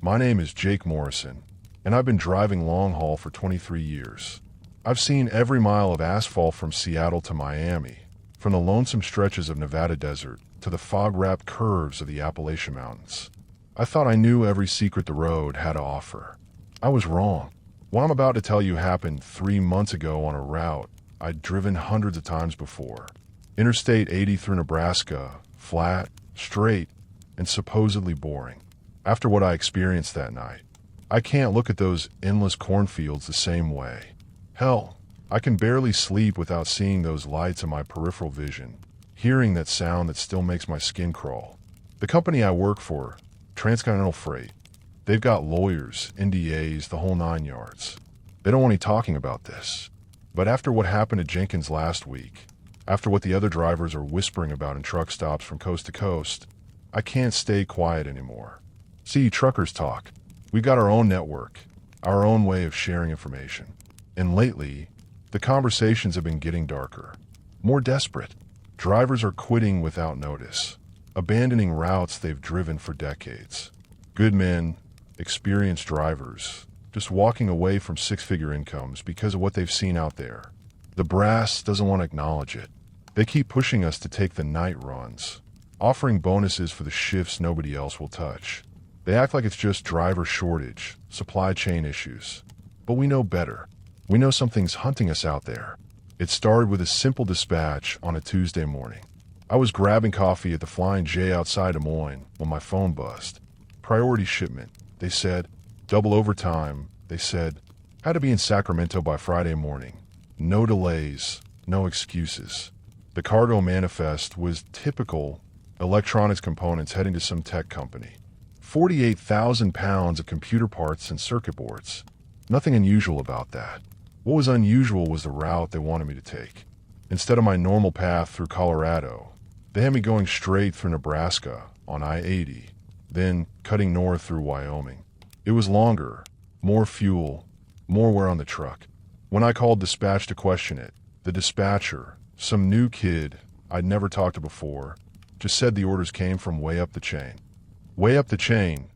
My name is Jake Morrison, and I've been driving long haul for 23 years. I've seen every mile of asphalt from Seattle to Miami, from the lonesome stretches of Nevada desert to the fog-wrapped curves of the Appalachian Mountains. I thought I knew every secret the road had to offer. I was wrong. What I'm about to tell you happened 3 months ago on a route I'd driven hundreds of times before. Interstate 80 through Nebraska, flat, straight, and supposedly boring. After what I experienced that night, I can't look at those endless cornfields the same way. Hell, I can barely sleep without seeing those lights in my peripheral vision, hearing that sound that still makes my skin crawl. The company I work for, Transcontinental Freight, they've got lawyers, NDAs, the whole 9 yards. They don't want me talking about this. But after what happened at Jenkins last week, after what the other drivers are whispering about in truck stops from coast to coast, I can't stay quiet anymore. See, truckers talk. We've got our own network, our own way of sharing information. And lately, the conversations have been getting darker, more desperate. Drivers are quitting without notice, abandoning routes they've driven for decades. Good men, experienced drivers, just walking away from six-figure incomes because of what they've seen out there. The brass doesn't want to acknowledge it. They keep pushing us to take the night runs, offering bonuses for the shifts nobody else will touch. They act like it's just driver shortage, supply chain issues. But we know better. We know something's hunting us out there. It started with a simple dispatch on a Tuesday morning. I was grabbing coffee at the Flying J outside Des Moines when my phone buzzed. Priority shipment, they said. Double overtime, they said. Had to be in Sacramento by Friday morning. No delays, no excuses. The cargo manifest was typical electronics components heading to some tech company. 48,000 pounds of computer parts and circuit boards. Nothing unusual about that. What was unusual was the route they wanted me to take. Instead of my normal path through Colorado, they had me going straight through Nebraska on I-80, then cutting north through Wyoming. It was longer, more fuel, more wear on the truck. When I called dispatch to question it, the dispatcher, some new kid I'd never talked to before, just said the orders came from way up the chain. Way up the chain,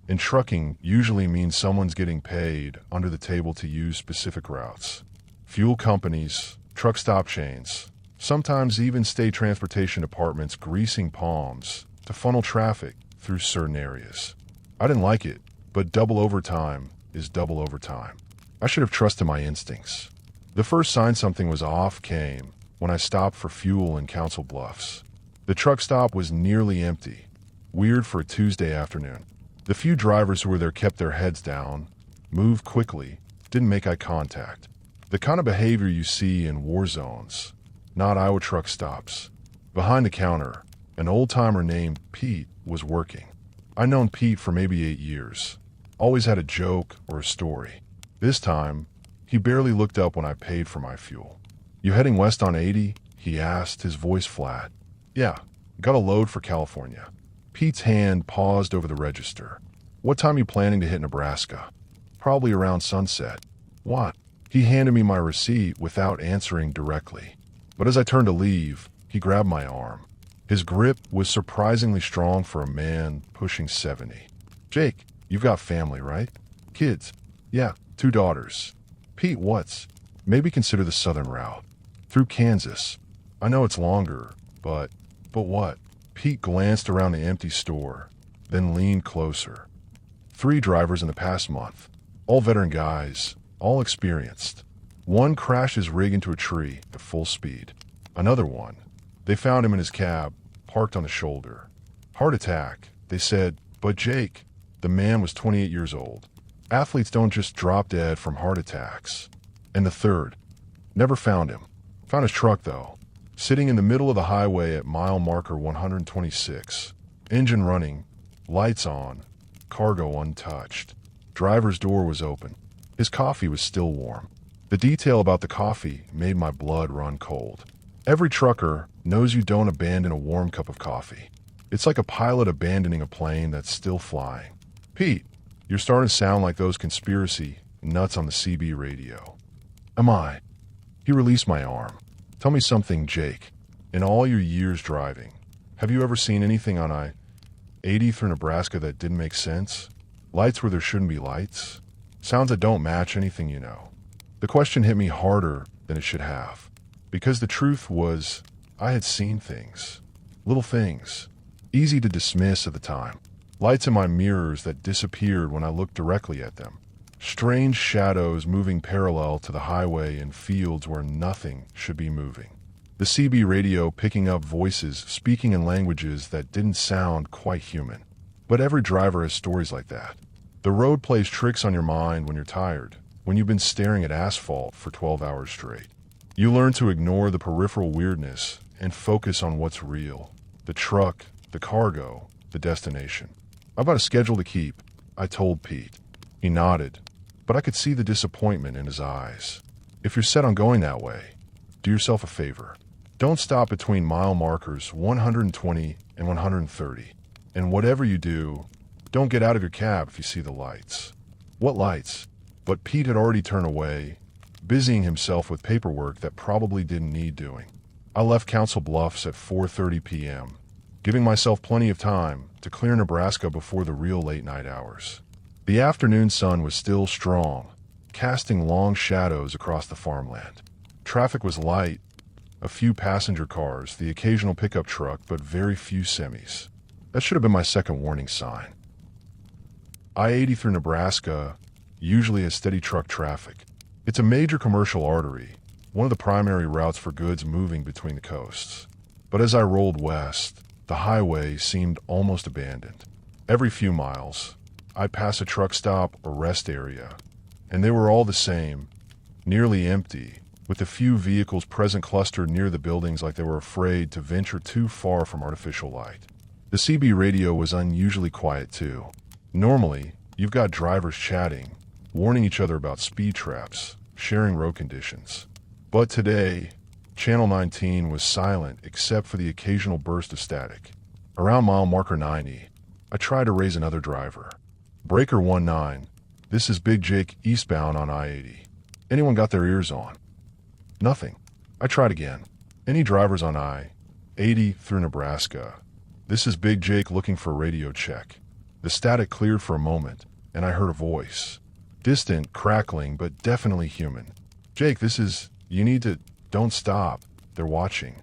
in trucking, usually means someone's getting paid under the table to use specific routes. Fuel companies, truck stop chains, sometimes even state transportation departments greasing palms to funnel traffic through certain areas. I didn't like it, but double overtime is double overtime. I should have trusted my instincts. The first sign something was off came when I stopped for fuel in Council Bluffs. The truck stop was nearly empty. Weird for a Tuesday afternoon. The few drivers who were there kept their heads down, moved quickly, didn't make eye contact. The kind of behavior you see in war zones, not Iowa truck stops. Behind the counter, an old-timer named Pete was working. I'd known Pete for maybe 8 years. Always had a joke or a story. This time, he barely looked up when I paid for my fuel. "You heading west on 80?" he asked, his voice flat. "Yeah, got a load for California." Pete's hand paused over the register. "What time you planning to hit Nebraska?" "Probably around sunset." "What?" He handed me my receipt without answering directly. But as I turned to leave, he grabbed my arm. His grip was surprisingly strong for a man pushing 70. "Jake, you've got family, right?" "Kids?" "Yeah, 2 daughters." "Pete, what's?" "Maybe consider the southern route. Through Kansas. I know it's longer, but what?" Pete glanced around the empty store, then leaned closer. 3 drivers in the past month. All veteran guys, all experienced. One crashed his rig into a tree at full speed. Another one, they found him in his cab, parked on the shoulder. Heart attack, they said, but Jake, the man was 28 years old. Athletes don't just drop dead from heart attacks. And the third, never found him. Found his truck though, sitting in the middle of the highway at mile marker 126. Engine running, lights on, cargo untouched. Driver's door was open. His coffee was still warm. The detail about the coffee made my blood run cold. Every trucker knows you don't abandon a warm cup of coffee. It's like a pilot abandoning a plane that's still flying. "Pete, you're starting to sound like those conspiracy nuts on the CB radio." "Am I?" He released my arm. "Tell me something, Jake. In all your years driving, have you ever seen anything on I-80 through Nebraska that didn't make sense? Lights where there shouldn't be lights. Sounds that don't match anything you know. The question hit me harder than it should have. Because the truth was, I had seen things. Little things. Easy to dismiss at the time. Lights in my mirrors that disappeared when I looked directly at them. Strange shadows moving parallel to the highway in fields where nothing should be moving. The CB radio picking up voices speaking in languages that didn't sound quite human. But every driver has stories like that. The road plays tricks on your mind when you're tired, when you've been staring at asphalt for 12 hours straight. You learn to ignore the peripheral weirdness and focus on what's real. The truck, the cargo, the destination. I've got a schedule to keep, I told Pete. He nodded, but I could see the disappointment in his eyes. If you're set on going that way, do yourself a favor. Don't stop between mile markers 120 and 130. And whatever you do, don't get out of your cab if you see the lights. What lights? But Pete had already turned away, busying himself with paperwork that probably didn't need doing. I left Council Bluffs at 4:30 p.m., giving myself plenty of time to clear Nebraska before the real late-night hours. The afternoon sun was still strong, casting long shadows across the farmland. Traffic was light, a few passenger cars, the occasional pickup truck, but very few semis. That should have been my second warning sign. I-80 through Nebraska usually has steady truck traffic. It's a major commercial artery, one of the primary routes for goods moving between the coasts. But as I rolled west, the highway seemed almost abandoned. Every few miles, I'd pass a truck stop or rest area, and they were all the same, nearly empty, with a few vehicles present clustered near the buildings like they were afraid to venture too far from artificial light. The CB radio was unusually quiet too. Normally, you've got drivers chatting, warning each other about speed traps, sharing road conditions. But today, Channel 19 was silent except for the occasional burst of static. Around mile marker 90, I tried to raise another driver. Breaker 19, this is Big Jake eastbound on I-80. Anyone got their ears on? Nothing. I tried again. Any drivers on I-80 through Nebraska? This is Big Jake looking for a radio check. The static cleared for a moment, and I heard a voice. Distant, crackling, but definitely human. Jake, this is... You need to... Don't stop. They're watching.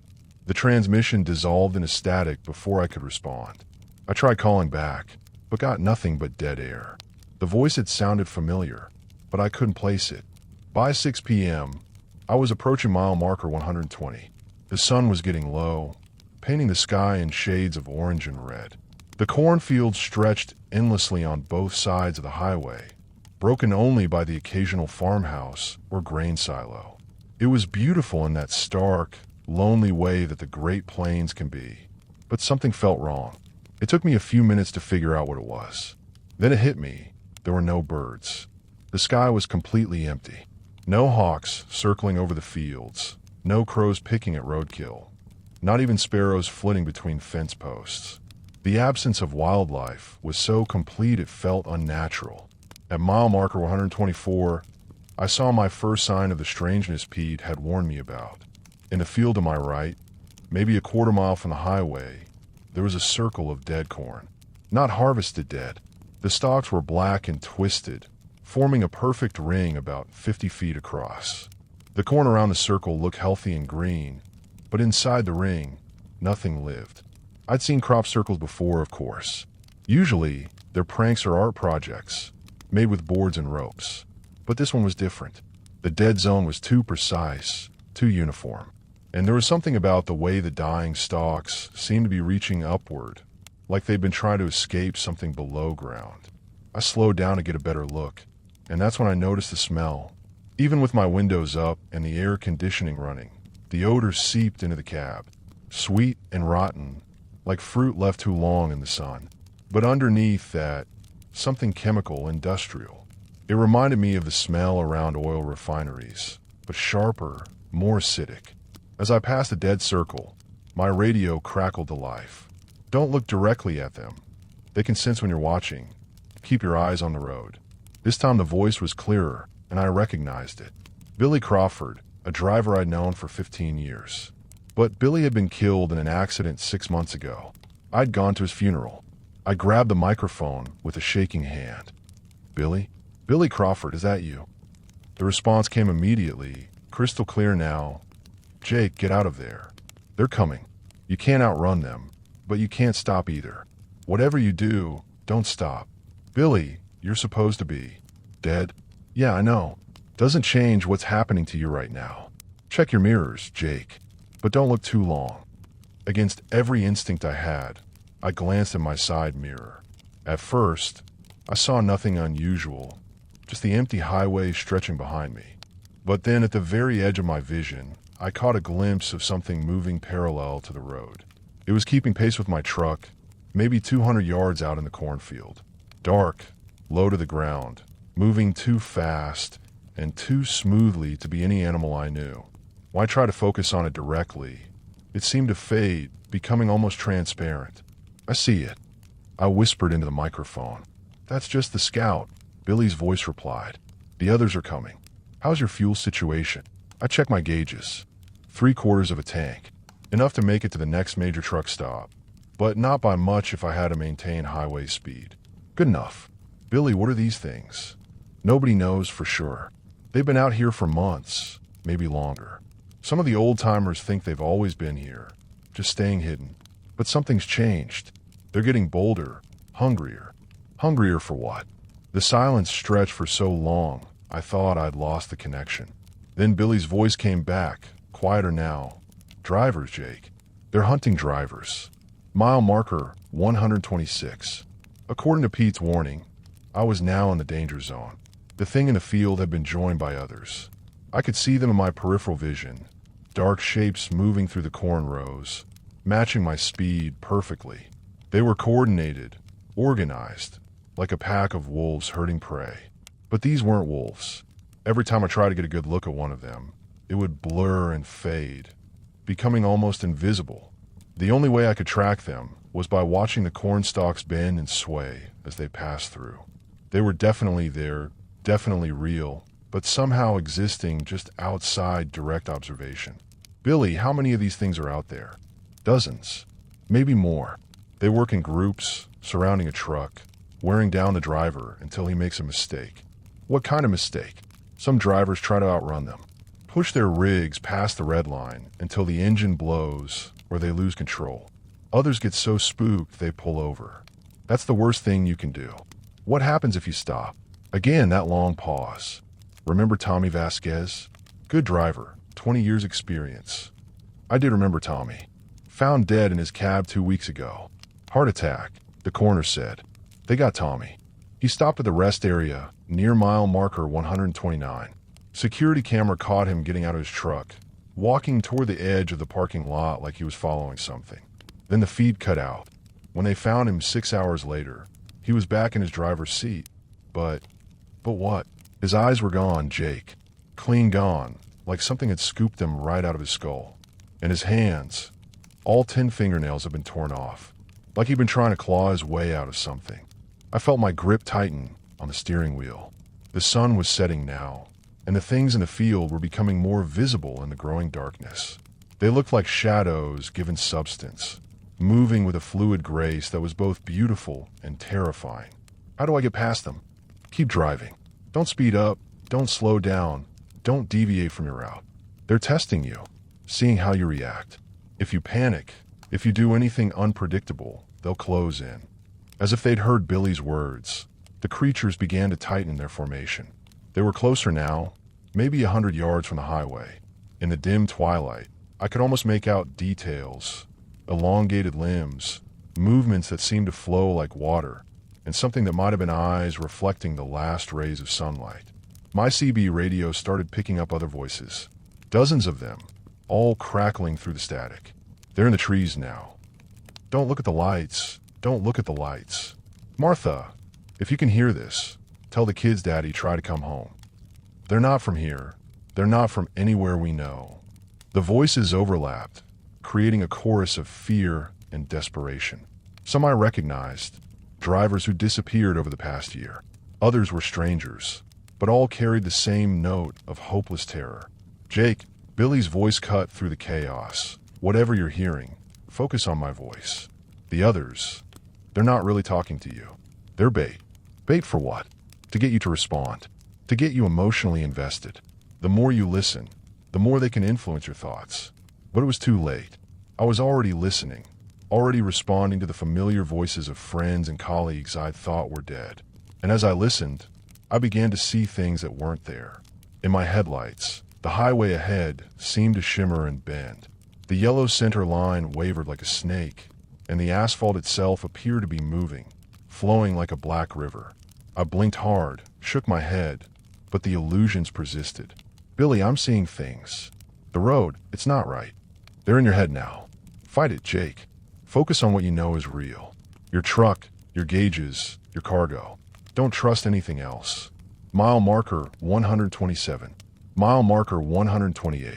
The transmission dissolved into static before I could respond. I tried calling back, but got nothing but dead air. The voice had sounded familiar, but I couldn't place it. By 6 p.m., I was approaching mile marker 120. The sun was getting low, painting the sky in shades of orange and red. The cornfields stretched endlessly on both sides of the highway, broken only by the occasional farmhouse or grain silo. It was beautiful in that stark, lonely way that the Great Plains can be, but something felt wrong. It took me a few minutes to figure out what it was. Then it hit me. There were no birds. The sky was completely empty. No hawks circling over the fields, no crows picking at roadkill, not even sparrows flitting between fence posts. The absence of wildlife was so complete it felt unnatural. At mile marker 124, I saw my first sign of the strangeness Pete had warned me about. In a field to my right, maybe a quarter mile from the highway, there was a circle of dead corn. Not harvested dead. The stalks were black and twisted, forming a perfect ring about 50 feet across. The corn around the circle looked healthy and green, but inside the ring, nothing lived. I'd seen crop circles before, of course. Usually, they're pranks or art projects, made with boards and ropes. But this one was different. The dead zone was too precise, too uniform. And there was something about the way the dying stalks seemed to be reaching upward, like they'd been trying to escape something below ground. I slowed down to get a better look, and that's when I noticed the smell. Even with my windows up and the air conditioning running, the odor seeped into the cab. Sweet and rotten, like fruit left too long in the sun. But underneath that, something chemical, industrial. It reminded me of the smell around oil refineries, but sharper, more acidic. As I passed the dead circle, my radio crackled to life. Don't look directly at them. They can sense when you're watching. Keep your eyes on the road. This time the voice was clearer, and I recognized it. Billy Crawford, a driver I'd known for 15 years. But Billy had been killed in an accident 6 months ago. I'd gone to his funeral. I grabbed the microphone with a shaking hand. Billy? Billy Crawford, is that you? The response came immediately, crystal clear now. Jake, get out of there. They're coming. You can't outrun them, but you can't stop either. Whatever you do, don't stop. Billy, you're supposed to be dead. Yeah, I know. Doesn't change what's happening to you right now. Check your mirrors, Jake, but don't look too long. Against every instinct I had, I glanced at my side mirror. At first, I saw nothing unusual, just the empty highway stretching behind me. But then at the very edge of my vision, I caught a glimpse of something moving parallel to the road. It was keeping pace with my truck, maybe 200 yards out in the cornfield. Dark, low to the ground, moving too fast and too smoothly to be any animal I knew. Why try to focus on it directly? It seemed to fade, becoming almost transparent. I see it. I whispered into the microphone. That's just the scout, Billy's voice replied. The others are coming. How's your fuel situation? I checked my gauges. 3/4 of a tank. Enough to make it to the next major truck stop, but not by much if I had to maintain highway speed. Good enough. Billy, what are these things? Nobody knows for sure. They've been out here for months, maybe longer. Some of the old-timers think they've always been here, just staying hidden. But something's changed. They're getting bolder, hungrier. Hungrier for what? The silence stretched for so long, I thought I'd lost the connection. Then Billy's voice came back, quieter now. Drivers, Jake. They're hunting drivers. Mile marker 126. According to Pete's warning, I was now in the danger zone. The thing in the field had been joined by others. I could see them in my peripheral vision, dark shapes moving through the corn rows, matching my speed perfectly. They were coordinated, organized, like a pack of wolves herding prey. But these weren't wolves. Every time I tried to get a good look at one of them, it would blur and fade, becoming almost invisible. The only way I could track them was by watching the corn stalks bend and sway as they passed through. They were definitely there, definitely real, but somehow existing just outside direct observation. Billy, how many of these things are out there? Dozens. Maybe more. They work in groups, surrounding a truck, wearing down the driver until he makes a mistake. What kind of mistake? Some drivers try to outrun them, push their rigs past the red line until the engine blows or they lose control. Others get so spooked they pull over. That's the worst thing you can do. What happens if you stop? Again, that long pause. Remember Tommy Vasquez? Good driver, 20 years experience. I did remember Tommy. Found dead in his cab 2 weeks ago. Heart attack, the coroner said. They got Tommy. He stopped at the rest area, near mile marker 129. Security camera caught him getting out of his truck, walking toward the edge of the parking lot like he was following something. Then the feed cut out. When they found him 6 hours later, he was back in his driver's seat. But what? His eyes were gone, Jake. Clean gone, like something had scooped them right out of his skull. And his hands, all 10 fingernails had been torn off, like he'd been trying to claw his way out of something. I felt my grip tighten on the steering wheel. The sun was setting now, and the things in the field were becoming more visible in the growing darkness. They looked like shadows given substance, moving with a fluid grace that was both beautiful and terrifying. How do I get past them? Keep driving. Don't speed up. Don't slow down. Don't deviate from your route. They're testing you, seeing how you react. If you panic, if you do anything unpredictable, they'll close in. As if they'd heard Billy's words, the creatures began to tighten their formation. They were closer now, maybe 100 yards from the highway. In the dim twilight, I could almost make out details, elongated limbs, movements that seemed to flow like water, and something that might have been eyes reflecting the last rays of sunlight. My CB radio started picking up other voices, dozens of them, all crackling through the static. They're in the trees now. Don't look at the lights. Don't look at the lights. Martha, if you can hear this, tell the kids Daddy try to come home. They're not from here. They're not from anywhere we know. The voices overlapped, creating a chorus of fear and desperation. Some I recognized, drivers who disappeared over the past year. Others were strangers, but all carried the same note of hopeless terror. Jake, Billy's voice cut through the chaos. Whatever you're hearing, focus on my voice. The others, they're not really talking to you. They're bait. Bait for what? to get you to respond, to get you emotionally invested. The more you listen, the more they can influence your thoughts. But it was too late. I was already listening, already responding to the familiar voices of friends and colleagues I thought were dead. And as I listened, I began to see things that weren't there. In my headlights, the highway ahead seemed to shimmer and bend. The yellow center line wavered like a snake, and the asphalt itself appeared to be moving, flowing like a black river. I blinked hard, shook my head, but the illusions persisted. Billy, I'm seeing things. The road, it's not right. They're in your head now. Fight it, Jake. Focus on what you know is real. Your truck, your gauges, your cargo. Don't trust anything else. Mile marker 127. Mile marker 128.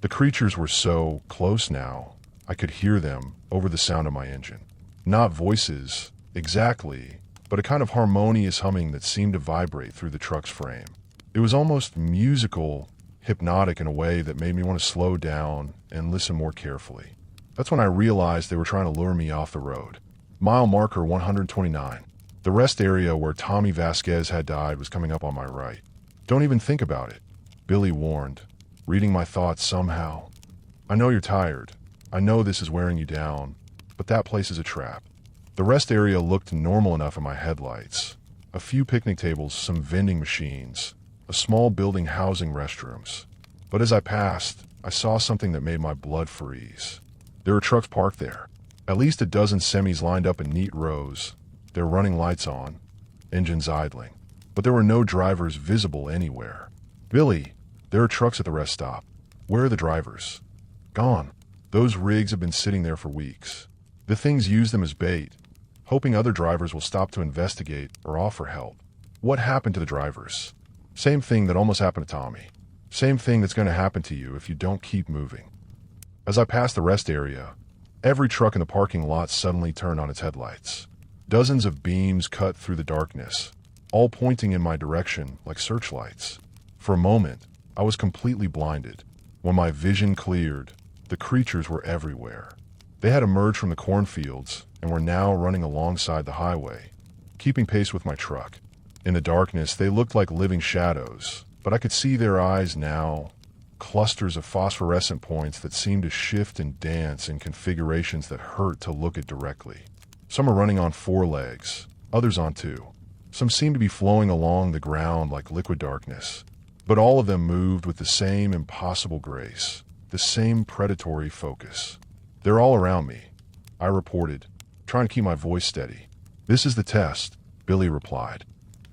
The creatures were so close now, I could hear them over the sound of my engine. Not voices, exactly, but a kind of harmonious humming that seemed to vibrate through the truck's frame. It was almost musical, hypnotic in a way that made me want to slow down and listen more carefully. That's when I realized they were trying to lure me off the road. Mile marker 129. The rest area where Tommy Vasquez had died was coming up on my right. Don't even think about it, Billy warned, reading my thoughts somehow. I know you're tired. I know this is wearing you down, but that place is a trap. The rest area looked normal enough in my headlights. A few picnic tables, some vending machines, a small building housing restrooms. But as I passed, I saw something that made my blood freeze. There were trucks parked there. At least a dozen semis lined up in neat rows, their running lights on, engines idling. But there were no drivers visible anywhere. Billy, there are trucks at the rest stop. Where are the drivers? Gone. Those rigs have been sitting there for weeks. The things use them as bait, hoping other drivers will stop to investigate or offer help. What happened to the drivers? Same thing that almost happened to Tommy. Same thing that's going to happen to you if you don't keep moving. As I passed the rest area, every truck in the parking lot suddenly turned on its headlights. Dozens of beams cut through the darkness, all pointing in my direction like searchlights. For a moment, I was completely blinded. When my vision cleared, the creatures were everywhere. They had emerged from the cornfields and were now running alongside the highway, keeping pace with my truck. In the darkness, they looked like living shadows, but I could see their eyes now, clusters of phosphorescent points that seemed to shift and dance in configurations that hurt to look at directly. Some are running on 4 legs, others on 2. Some seemed to be flowing along the ground like liquid darkness, but all of them moved with the same impossible grace, the same predatory focus. They're all around me, I reported, trying to keep my voice steady. This is the test, Billy replied.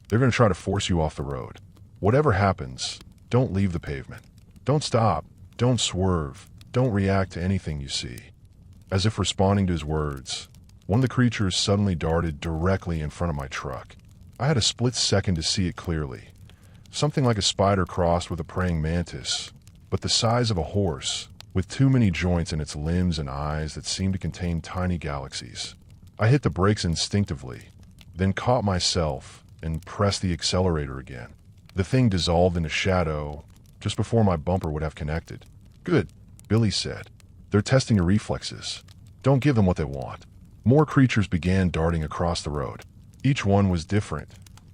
They're going to try to force you off the road. Whatever happens, don't leave the pavement. Don't stop, don't swerve, don't react to anything you see. As if responding to his words, one of the creatures suddenly darted directly in front of my truck. I had a split second to see it clearly. Something like a spider crossed with a praying mantis, but the size of a horse, with too many joints in its limbs and eyes that seemed to contain tiny galaxies. I hit the brakes instinctively, then caught myself and pressed the accelerator again. The thing dissolved into shadow just before my bumper would have connected. Good, Billy said. They're testing your reflexes. Don't give them what they want. More creatures began darting across the road. Each one was different.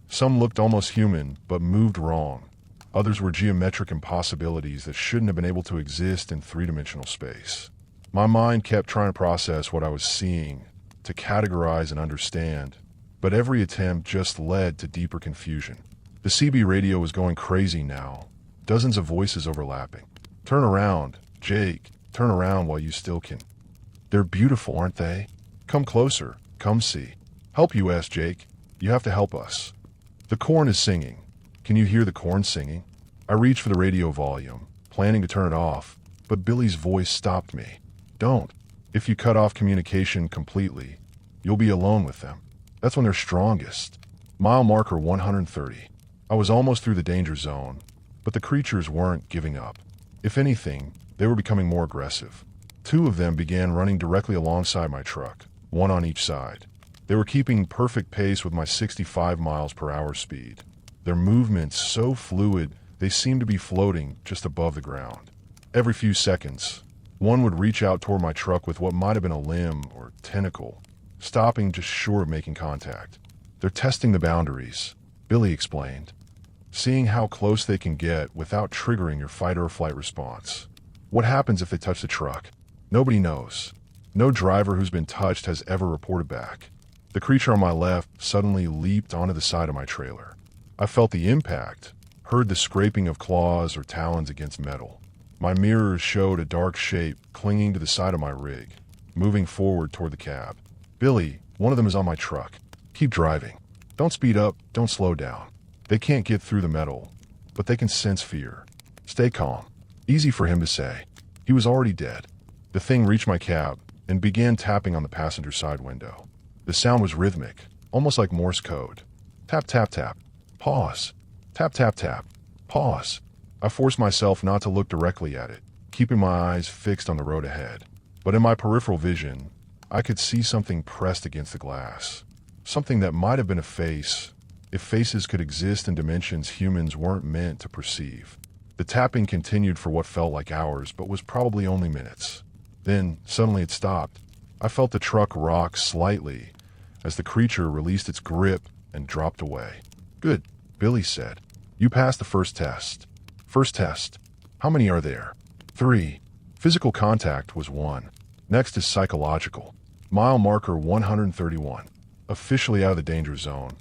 Some looked almost human, but moved wrong. Others were geometric impossibilities that shouldn't have been able to exist in 3-dimensional space. My mind kept trying to process what I was seeing, to categorize and understand, but every attempt just led to deeper confusion. The CB radio was going crazy now, dozens of voices overlapping. Turn around, Jake, turn around while you still can. They're beautiful, aren't they? Come closer, come see. Help us, Jake. You have to help us. The corn is singing. Can you hear the corn singing? I reached for the radio volume, planning to turn it off, but Billy's voice stopped me. Don't. If you cut off communication completely, you'll be alone with them. That's when they're strongest. Mile marker 130. I was almost through the danger zone, but the creatures weren't giving up. If anything, they were becoming more aggressive. 2 of them began running directly alongside my truck, 1 on each side. They were keeping perfect pace with my 65 miles per hour speed. Their movements so fluid, they seemed to be floating just above the ground. Every few seconds, one would reach out toward my truck with what might have been a limb or tentacle, stopping just short of making contact. They're testing the boundaries. Billy explained, seeing how close they can get without triggering your fight or flight response. What happens if they touch the truck? Nobody knows. No driver who's been touched has ever reported back. The creature on my left suddenly leaped onto the side of my trailer. I felt the impact, heard the scraping of claws or talons against metal. My mirrors showed a dark shape clinging to the side of my rig, moving forward toward the cab. Billy, one of them is on my truck. Keep driving. Don't speed up, don't slow down. They can't get through the metal, but they can sense fear. Stay calm. Easy for him to say. He was already dead. The thing reached my cab and began tapping on the passenger side window. The sound was rhythmic, almost like Morse code. Tap, tap, tap. Pause. Tap, tap, tap. Pause. I forced myself not to look directly at it, keeping my eyes fixed on the road ahead. But in my peripheral vision, I could see something pressed against the glass. Something that might have been a face, if faces could exist in dimensions humans weren't meant to perceive. The tapping continued for what felt like hours, but was probably only minutes. Then, suddenly it stopped. I felt the truck rock slightly as the creature released its grip and dropped away. Good, Billy said. You passed the first test. First test. How many are there? 3. Physical contact was 1. Next is psychological. Mile marker 131. Officially out of the danger zone.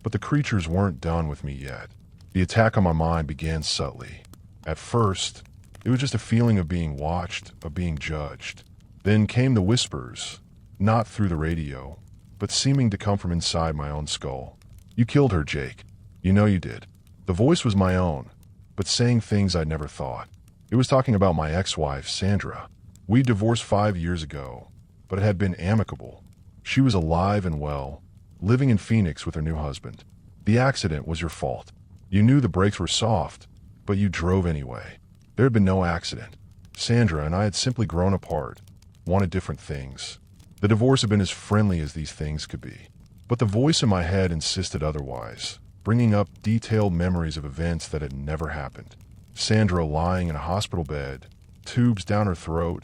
But the creatures weren't done with me yet. The attack on my mind began subtly. At first, it was just a feeling of being watched, of being judged. Then came the whispers, not through the radio, but seeming to come from inside my own skull. You killed her, Jake. You know you did. The voice was my own, but saying things I'd never thought. It was talking about my ex-wife, Sandra. We divorced 5 years ago, but it had been amicable. She was alive and well, living in Phoenix with her new husband. The accident was your fault. You knew the brakes were soft, but you drove anyway. There had been no accident. Sandra and I had simply grown apart, wanted different things. The divorce had been as friendly as these things could be. But the voice in my head insisted otherwise, bringing up detailed memories of events that had never happened. Sandra lying in a hospital bed, tubes down her throat,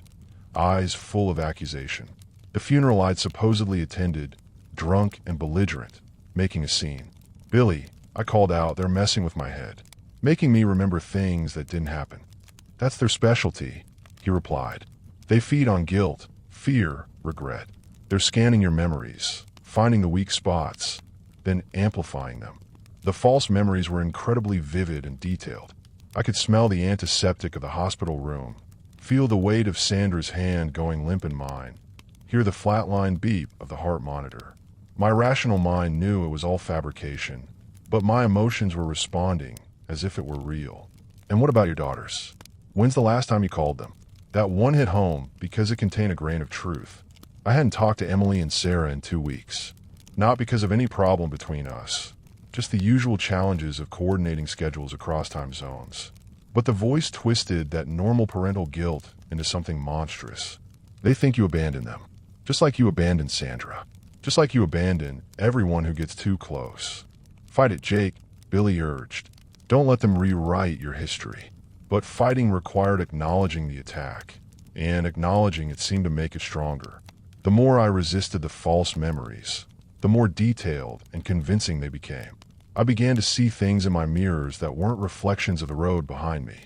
eyes full of accusation. The funeral I'd supposedly attended, drunk and belligerent, making a scene. Billy, I called out, they're messing with my head, making me remember things that didn't happen. That's their specialty, he replied. They feed on guilt, fear, regret. They're scanning your memories, finding the weak spots, then amplifying them. The false memories were incredibly vivid and detailed. I could smell the antiseptic of the hospital room, feel the weight of Sandra's hand going limp in mine, hear the flatline beep of the heart monitor. My rational mind knew it was all fabrication, but my emotions were responding as if it were real. And what about your daughters? When's the last time you called them? That one hit home because it contained a grain of truth. I hadn't talked to Emily and Sarah in 2 weeks. Not because of any problem between us, just the usual challenges of coordinating schedules across time zones. But the voice twisted that normal parental guilt into something monstrous. They think you abandoned them, just like you abandoned Sandra, just like you abandon everyone who gets too close. Fight it, Jake, Billy urged. Don't let them rewrite your history. But fighting required acknowledging the attack, and acknowledging it seemed to make it stronger. The more I resisted the false memories, the more detailed and convincing they became. I began to see things in my mirrors that weren't reflections of the road behind me.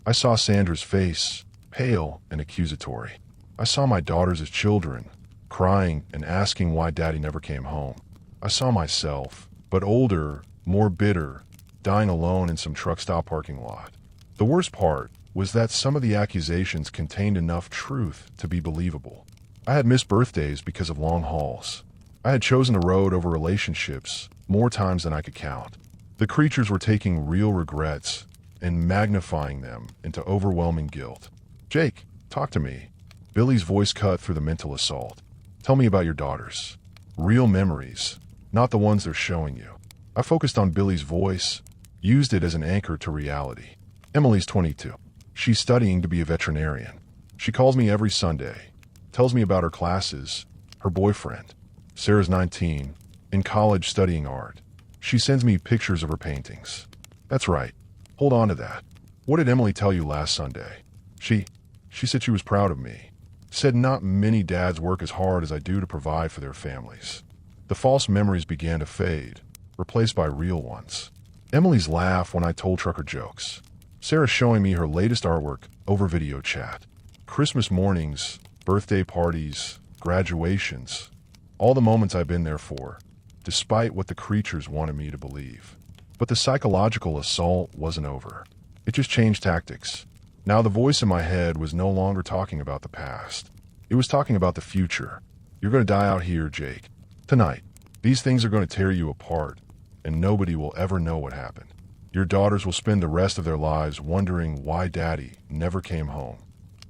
I saw Sandra's face, pale and accusatory. I saw my daughters as children, crying and asking why Daddy never came home. I saw myself, but older, more bitter, dying alone in some truck stop parking lot. The worst part was that some of the accusations contained enough truth to be believable. I had missed birthdays because of long hauls. I had chosen the road over relationships more times than I could count. The creatures were taking real regrets and magnifying them into overwhelming guilt. Jake, talk to me. Billy's voice cut through the mental assault. Tell me about your daughters. Real memories, not the ones they're showing you. I focused on Billy's voice, used it as an anchor to reality. Emily's 22. She's studying to be a veterinarian. She calls me every Sunday, tells me about her classes, her boyfriend. Sarah's 19, in college studying art. She sends me pictures of her paintings. That's right. Hold on to that. What did Emily tell you last Sunday? She said she was proud of me. Said not many dads work as hard as I do to provide for their families. The false memories began to fade. replaced by real ones. Emily's laugh when I told trucker jokes. Sarah showing me her latest artwork over video chat. Christmas mornings, birthday parties, graduations. All the moments I've been there for, despite what the creatures wanted me to believe. But the psychological assault wasn't over. It just changed tactics. Now the voice in my head was no longer talking about the past. It was talking about the future. You're going to die out here, Jake. Tonight. These things are going to tear you apart, and nobody will ever know what happened. Your daughters will spend the rest of their lives wondering why Daddy never came home.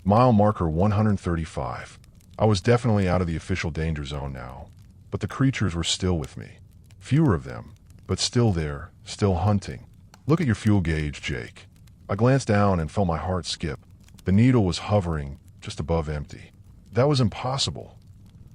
Mile marker 135. I was definitely out of the official danger zone now, but the creatures were still with me. Fewer of them, but still there, still hunting. Look at your fuel gauge, Jake. I glanced down and felt my heart skip. The needle was hovering just above empty. That was impossible.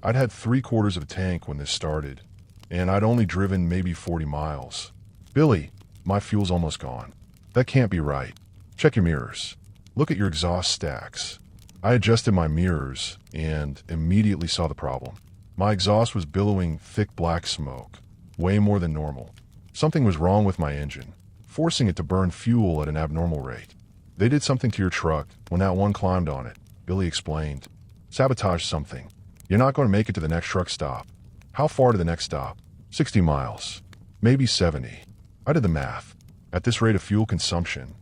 I'd had 3/4 of a tank when this started, and I'd only driven maybe 40 miles. Billy, my fuel's almost gone. That can't be right. Check your mirrors. Look at your exhaust stacks. I adjusted my mirrors and immediately saw the problem. My exhaust was billowing thick black smoke, way more than normal. Something was wrong with my engine, forcing it to burn fuel at an abnormal rate. They did something to your truck when that one climbed on it, Billy explained. Sabotage something. You're not going to make it to the next truck stop. How far to the next stop? 60 miles. Maybe 70. I did the math. At this rate of fuel consumption,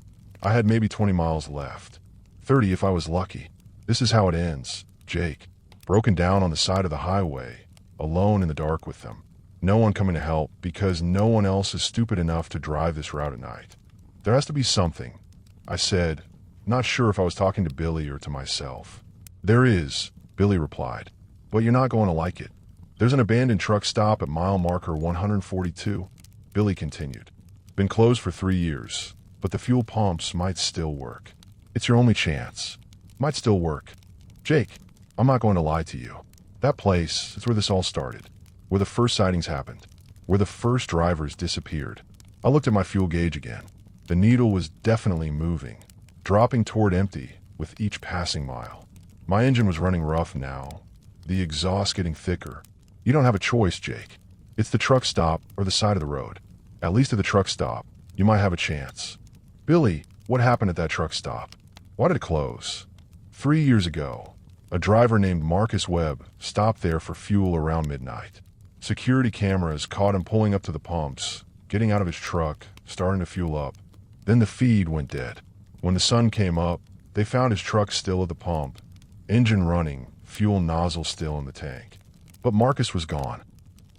I had maybe 20 miles left. 30 if I was lucky. This is how it ends, Jake. Broken down on the side of the highway, alone in the dark with them. No one coming to help because no one else is stupid enough to drive this route at night. There has to be something, I said, not sure if I was talking to Billy or to myself. There is, Billy replied, but you're not going to like it. There's an abandoned truck stop at mile marker 142, Billy continued. Been closed for 3 years, but the fuel pumps might still work. It's your only chance. Might still work. Jake, I'm not going to lie to you. That place is where this all started, where the first sightings happened, where the first drivers disappeared. I looked at my fuel gauge again. The needle was definitely moving, dropping toward empty with each passing mile. My engine was running rough now, the exhaust getting thicker. You don't have a choice, Jake. It's the truck stop or the side of the road. At least at the truck stop, you might have a chance. Billy, what happened at that truck stop? Why did it close? 3 years ago, a driver named Marcus Webb stopped there for fuel around midnight. Security cameras caught him pulling up to the pumps, getting out of his truck, starting to fuel up. Then the feed went dead. When the sun came up, they found his truck still at the pump, engine running, fuel nozzle still in the tank. But Marcus was gone.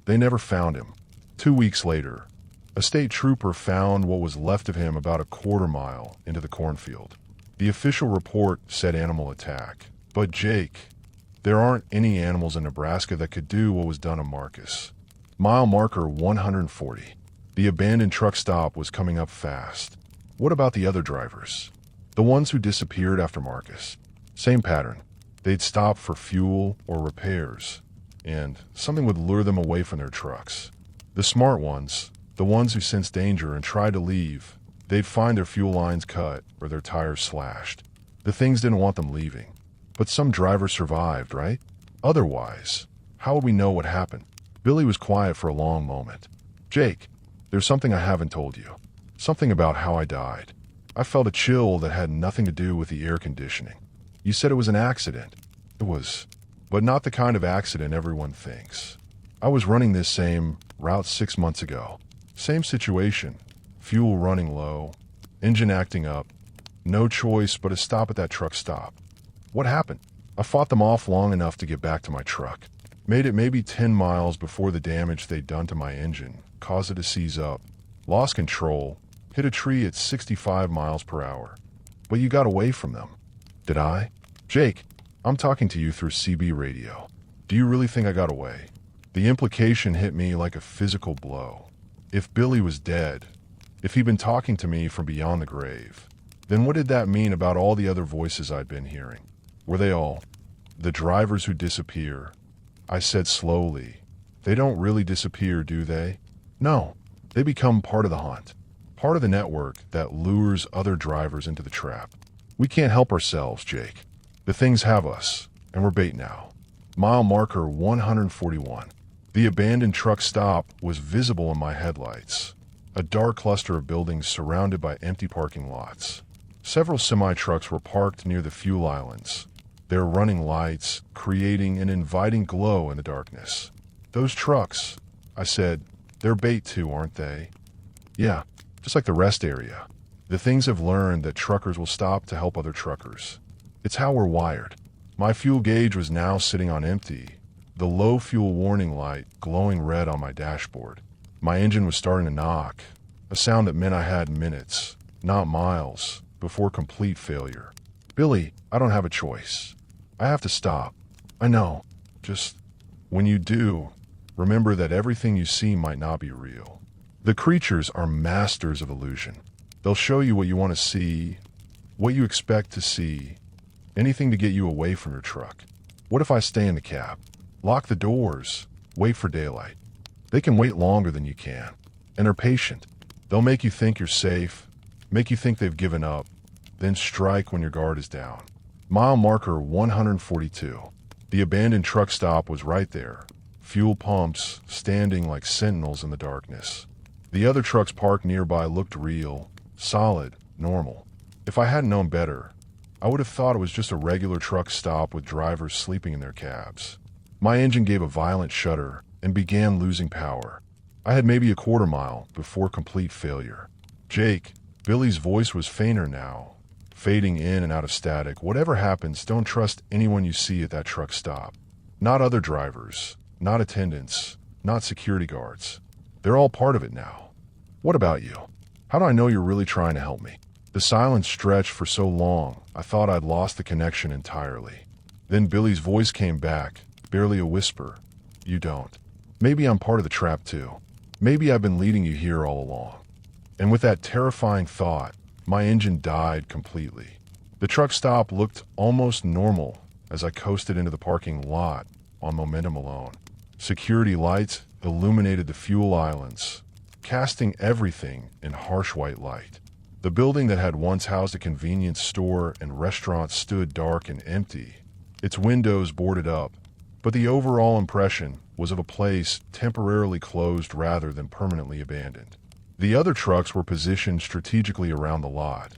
They never found him. 2 weeks later, a state trooper found what was left of him about a 1/4 mile into the cornfield. The official report said animal attack. But Jake, there aren't any animals in Nebraska that could do what was done to Marcus. Mile marker 140. The abandoned truck stop was coming up fast. What about the other drivers? The ones who disappeared after Marcus. Same pattern. They'd stop for fuel or repairs, and something would lure them away from their trucks. The smart ones, the ones who sensed danger and tried to leave, they'd find their fuel lines cut or their tires slashed. The things didn't want them leaving. But some drivers survived, right? Otherwise, how would we know what happened? Billy was quiet for a long moment. Jake, there's something I haven't told you. Something about how I died. I felt a chill that had nothing to do with the air conditioning. You said it was an accident. It was, but not the kind of accident everyone thinks. I was running this same route 6 months ago. Same situation. Fuel running low. Engine acting up. No choice but to stop at that truck stop. What happened? I fought them off long enough to get back to my truck. Made it maybe 10 miles before the damage they'd done to my engine caused it to seize up. Lost control. Hit a tree at 65 miles per hour. But you got away from them. Did I? Jake, I'm talking to you through CB radio. Do you really think I got away? The implication hit me like a physical blow. If Billy was dead, if he'd been talking to me from beyond the grave, then what did that mean about all the other voices I'd been hearing? Were they all the drivers who disappear? I said slowly. They don't really disappear, do they? No, they become part of the hunt. Part of the network that lures other drivers into the trap. We can't help ourselves, Jake. The things have us, and we're bait now. Mile marker 141. The abandoned truck stop was visible in my headlights, a dark cluster of buildings surrounded by empty parking lots. Several semi-trucks were parked near the fuel islands, their running lights creating an inviting glow in the darkness. "Those trucks," I said, "they're bait too, aren't they?" "Yeah, just like the rest area. The things have learned that truckers will stop to help other truckers. It's how we're wired." My fuel gauge was now sitting on empty, the low fuel warning light glowing red on my dashboard. My engine was starting to knock, a sound that meant I had minutes, not miles, before complete failure. "Billy, I don't have a choice. I have to stop." "I know. Just when you do, remember that everything you see might not be real. The creatures are masters of illusion. They'll show you what you want to see, what you expect to see, anything to get you away from your truck. What if I stay in the cab? Lock the doors, wait for daylight. They can wait longer than you can, and they're patient. They'll make you think you're safe, make you think they've given up, then strike when your guard is down." Mile marker 142. The abandoned truck stop was right there, fuel pumps standing like sentinels in the darkness. The other trucks parked nearby looked real, solid, normal. If I hadn't known better, I would have thought it was just a regular truck stop with drivers sleeping in their cabs. My engine gave a violent shudder and began losing power. I had maybe a quarter mile before complete failure. "Jake," Billy's voice was fainter now, fading in and out of static. "Whatever happens, don't trust anyone you see at that truck stop. Not other drivers, not attendants, not security guards. They're all part of it now. What about you? How do I know you're really trying to help me?" The silence stretched for so long, I thought I'd lost the connection entirely. Then Billy's voice came back, barely a whisper. "You don't. Maybe I'm part of the trap too. Maybe I've been leading you here all along." And with that terrifying thought, my engine died completely. The truck stop looked almost normal as I coasted into the parking lot on momentum alone. Security lights illuminated the fuel islands, casting everything in harsh white light. The building that had once housed a convenience store and restaurant stood dark and empty, its windows boarded up, but the overall impression was of a place temporarily closed rather than permanently abandoned. The other trucks were positioned strategically around the lot,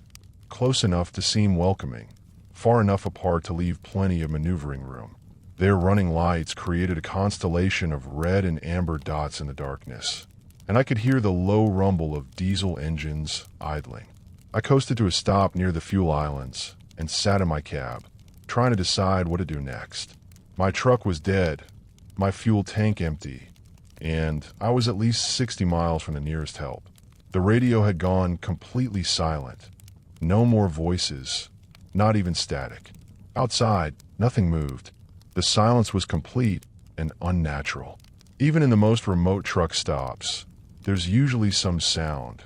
close enough to seem welcoming, far enough apart to leave plenty of maneuvering room. Their running lights created a constellation of red and amber dots in the darkness, and I could hear the low rumble of diesel engines idling. I coasted to a stop near the fuel islands and sat in my cab, trying to decide what to do next. My truck was dead, my fuel tank empty, and I was at least 60 miles from the nearest help. The radio had gone completely silent. No more voices, not even static. Outside, nothing moved. The silence was complete and unnatural. Even in the most remote truck stops, there's usually some sound.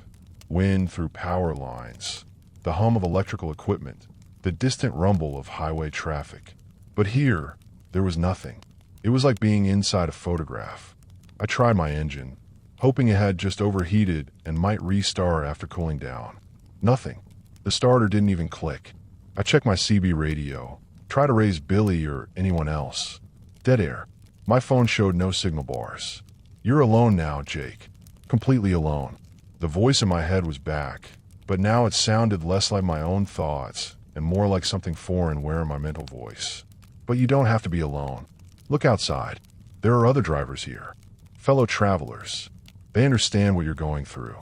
Wind through power lines, the hum of electrical equipment, the distant rumble of highway traffic. But here, there was nothing. It was like being inside a photograph. I tried my engine, hoping it had just overheated and might restart after cooling down. Nothing. The starter didn't even click. I checked my CB radio, tried to raise Billy or anyone else. Dead air. My phone showed no signal bars. "You're alone now, Jake. Completely alone." The voice in my head was back, but now it sounded less like my own thoughts and more like something foreign wearing my mental voice. "But you don't have to be alone. Look outside. There are other drivers here. Fellow travelers. They understand what you're going through."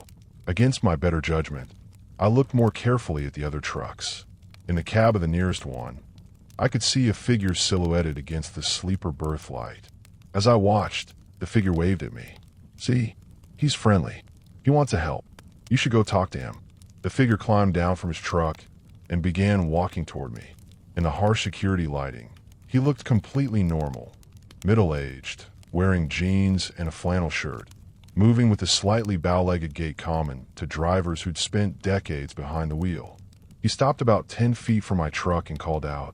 Against my better judgment, I looked more carefully at the other trucks. In the cab of the nearest one, I could see a figure silhouetted against the sleeper berth light. As I watched, the figure waved at me. "See? He's friendly. He wants to help. You should go talk to him." The figure climbed down from his truck and began walking toward me. In the harsh security lighting, he looked completely normal, middle-aged, wearing jeans and a flannel shirt, moving with a slightly bow-legged gait common to drivers who'd spent decades behind the wheel. He stopped about 10 feet from my truck and called out,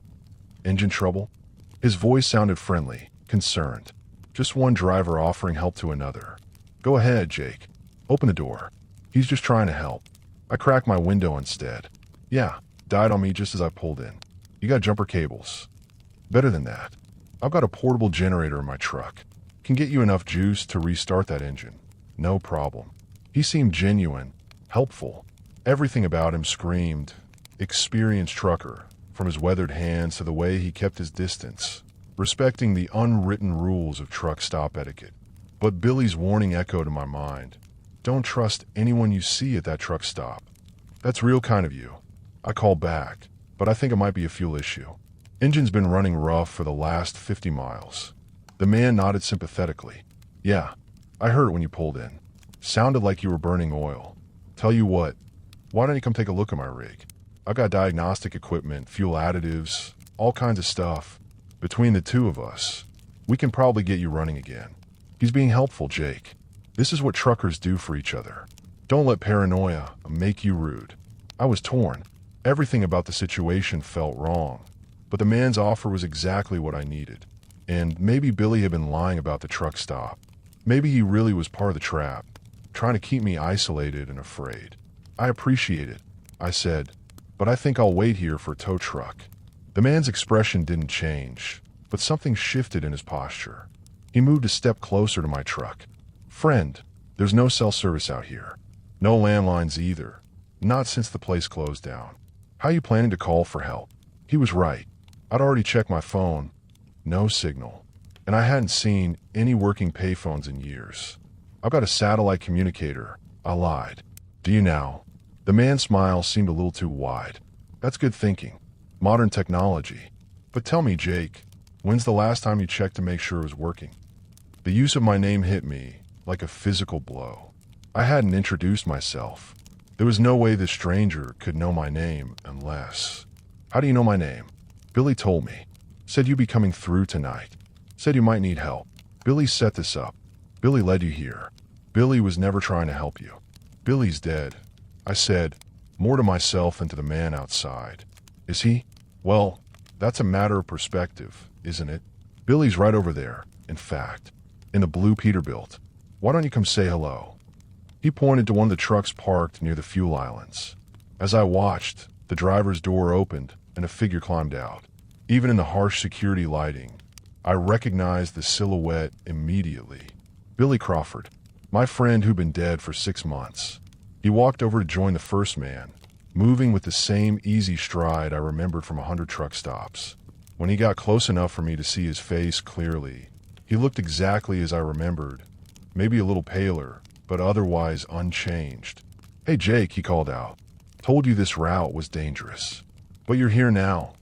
"Engine trouble?" His voice sounded friendly, concerned. Just one driver offering help to another. "Go ahead, Jake. Open the door. He's just trying to help." I cracked my window instead. "Yeah, died on me just as I pulled in. You got jumper cables." "Better than that. I've got a portable generator in my truck. Can get you enough juice to restart that engine. No problem. He seemed genuine, helpful. Everything about him screamed experienced trucker, from his weathered hands to the way he kept his distance, respecting the unwritten rules of truck stop etiquette. But Billy's warning echoed in my mind. Don't trust anyone you see at that truck stop. That's real kind of you. I called back, but I think it might be a fuel issue. Engine's been running rough for the last 50 miles. The man nodded sympathetically. Yeah, I heard it when you pulled in. Sounded like you were burning oil. Tell you what, why don't you come take a look at my rig? I've got diagnostic equipment, fuel additives, all kinds of stuff. Between the two of us, we can probably get you running again. He's being helpful, Jake. This is what truckers do for each other. Don't let paranoia make you rude. I was torn. Everything about the situation felt wrong. But the man's offer was exactly what I needed. And maybe Billy had been lying about the truck stop. Maybe he really was part of the trap, trying to keep me isolated and afraid. I appreciate it, I said, but I think I'll wait here for a tow truck. The man's expression didn't change, but something shifted in his posture. He moved a step closer to my truck. Friend, there's no cell service out here. No landlines either. Not since the place closed down. How you planning to call for help? He was right. I'd already checked my phone. No signal. And I hadn't seen any working payphones in years. I've got a satellite communicator. I lied. Do you now? The man's smile seemed a little too wide. That's good thinking. Modern technology. But tell me, Jake, when's the last time you checked to make sure it was working? The use of my name hit me like a physical blow. I hadn't introduced myself. There was no way this stranger could know my name unless... How do you know my name? Billy told me. Said you'd be coming through tonight. Said you might need help. Billy set this up. Billy led you here. Billy was never trying to help you. Billy's dead. I said, more to myself than to the man outside. Is he? Well, that's a matter of perspective, isn't it? Billy's right over there, in fact, in the blue Peterbilt. Why don't you come say hello? He pointed to one of the trucks parked near the fuel islands. As I watched, the driver's door opened and a figure climbed out. Even in the harsh security lighting, I recognized the silhouette immediately. Billy Crawford, my friend who'd been dead for 6 months. He walked over to join the first man, moving with the same easy stride I remembered from 100 truck stops. When he got close enough for me to see his face clearly, he looked exactly as I remembered, maybe a little paler, but otherwise unchanged. Hey Jake, he called out. Told you this route was dangerous. But you're here now,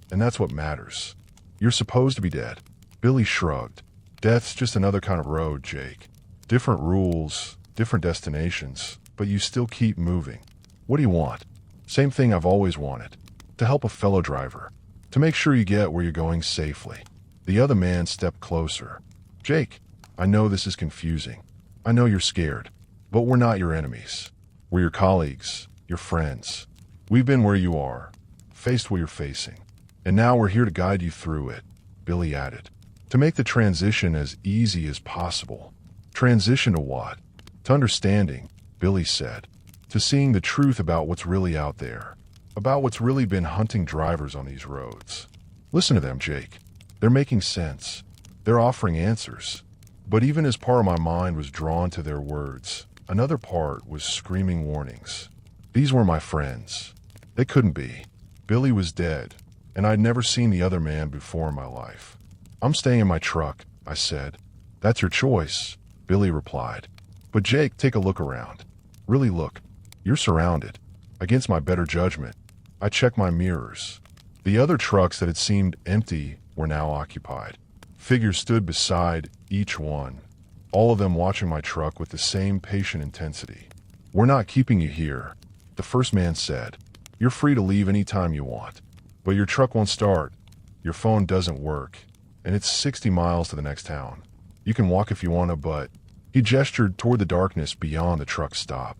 and that's what matters. You're supposed to be dead. Billy shrugged. Death's just another kind of road, Jake. Different rules, different destinations, but you still keep moving. What do you want? Same thing I've always wanted. To help a fellow driver. To make sure you get where you're going safely. The other man stepped closer. Jake, I know this is confusing. I know you're scared, but we're not your enemies. We're your colleagues, your friends. We've been where you are, faced what you're facing, and now we're here to guide you through it, Billy added. To make the transition as easy as possible. Transition to what? To understanding, Billy said. To seeing the truth about what's really out there. About what's really been hunting drivers on these roads. Listen to them, Jake. They're making sense. They're offering answers. But even as part of my mind was drawn to their words, another part was screaming warnings. These were my friends. They couldn't be. Billy was dead, and I'd never seen the other man before in my life. I'm staying in my truck, I said. That's your choice, Billy replied. But Jake, take a look around. Really look. You're surrounded. Against my better judgment, I checked my mirrors. The other trucks that had seemed empty were now occupied. Figures stood beside each one, all of them watching my truck with the same patient intensity. We're not keeping you here, the first man said. You're free to leave any time you want. But your truck won't start, your phone doesn't work, and it's 60 miles to the next town. You can walk if you want to, but... He gestured toward the darkness beyond the truck stop.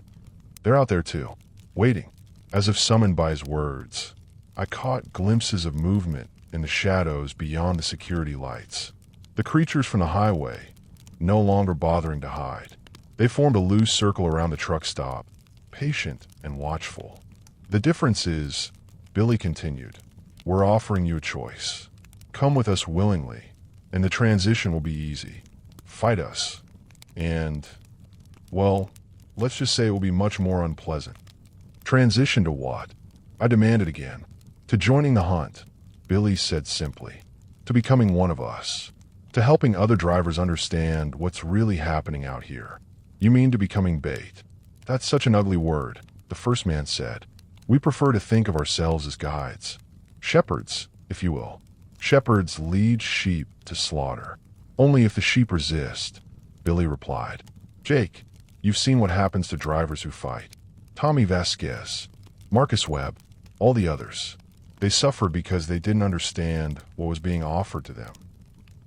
They're out there too, waiting, as if summoned by his words. I caught glimpses of movement in the shadows beyond the security lights. The creatures from the highway, no longer bothering to hide. They formed a loose circle around the truck stop, patient and watchful. The difference is, Billy continued, we're offering you a choice. Come with us willingly, and the transition will be easy. fight us. And, well, let's just say it will be much more unpleasant. Transition to what? I demanded again. To joining the hunt, Billy said simply. To becoming one of us. To helping other drivers understand what's really happening out here. You mean to becoming bait? That's such an ugly word, the first man said. We prefer to think of ourselves as guides. Shepherds, if you will. Shepherds lead sheep to slaughter. Only if the sheep resist, Billy replied. Jake, you've seen what happens to drivers who fight. Tommy Vasquez, Marcus Webb, all the others. They suffered because they didn't understand what was being offered to them.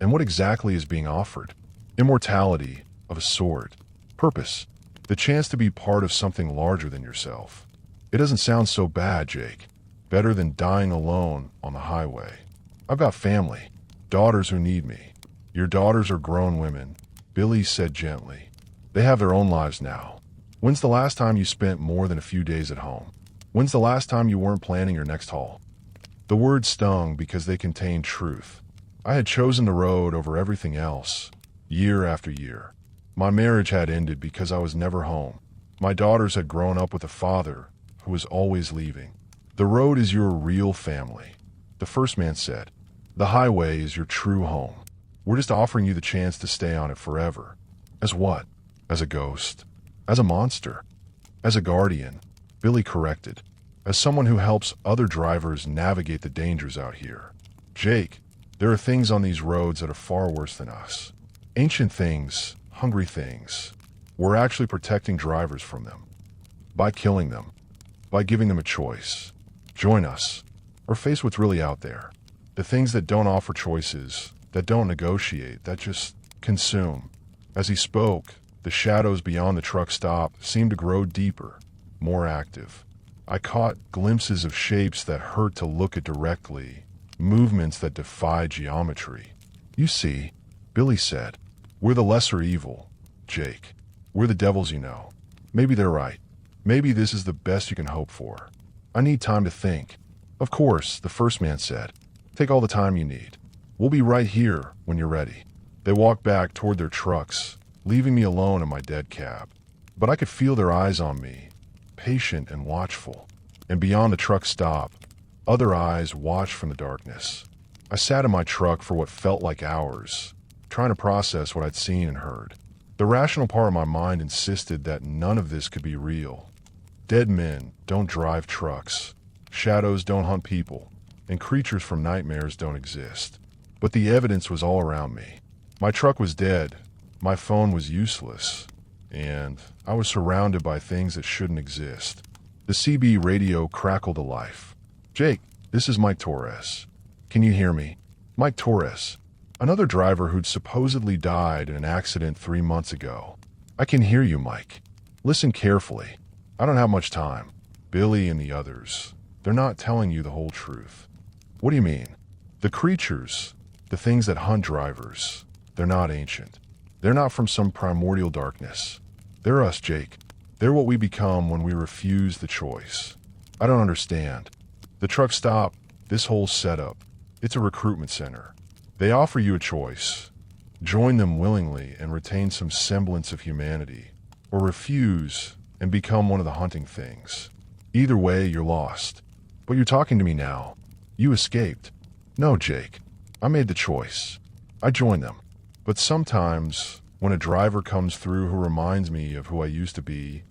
And what exactly is being offered? Immortality of a sort. Purpose. The chance to be part of something larger than yourself. It doesn't sound so bad, Jake. Better than dying alone on the highway. I've got family, daughters who need me. Your daughters are grown women, Billy said gently. They have their own lives now. When's the last time you spent more than a few days at home? When's the last time you weren't planning your next haul? The words stung because they contained truth. I had chosen the road over everything else, year after year. My marriage had ended because I was never home. My daughters had grown up with a father who was always leaving. The road is your real family, the first man said. The highway is your true home. We're just offering you the chance to stay on it forever. As what? As a ghost? As a monster? As a guardian? Billy corrected. As someone who helps other drivers navigate the dangers out here. Jake, there are things on these roads that are far worse than us. Ancient things, hungry things. We're actually protecting drivers from them. By killing them. By giving them a choice. Join us. Or face what's really out there. The things that don't offer choices, that don't negotiate, that just consume. As he spoke, the shadows beyond the truck stop seemed to grow deeper, more active. I caught glimpses of shapes that hurt to look at directly, movements that defied geometry. You see, Billy said, we're the lesser evil, Jake. We're the devils, you know. Maybe they're right. Maybe this is the best you can hope for. I need time to think. Of course, the first man said. Take all the time you need. We'll be right here when you're ready. They walked back toward their trucks, leaving me alone in my dead cab. But I could feel their eyes on me, patient and watchful. And beyond the truck stop, other eyes watched from the darkness. I sat in my truck for what felt like hours, trying to process what I'd seen and heard. The rational part of my mind insisted that none of this could be real. Dead men don't drive trucks. Shadows don't hunt people. And creatures from nightmares don't exist. But the evidence was all around me. My truck was dead. My phone was useless. And I was surrounded by things that shouldn't exist. The CB radio crackled to life. Jake, this is Mike Torres. Can you hear me? Mike Torres. Another driver who'd supposedly died in an accident 3 months ago. I can hear you, Mike. Listen carefully. I don't have much time. Billy and the others. They're not telling you the whole truth. What do you mean? The creatures, the things that hunt drivers, they're not ancient. They're not from some primordial darkness. They're us, Jake. They're what we become when we refuse the choice. I don't understand. The truck stop, this whole setup, it's a recruitment center. They offer you a choice. Join them willingly and retain some semblance of humanity, or refuse and become one of the hunting things. Either way, you're lost. But you're talking to me now. You escaped. No, Jake. I made the choice. I joined them. But sometimes, when a driver comes through who reminds me of who I used to be,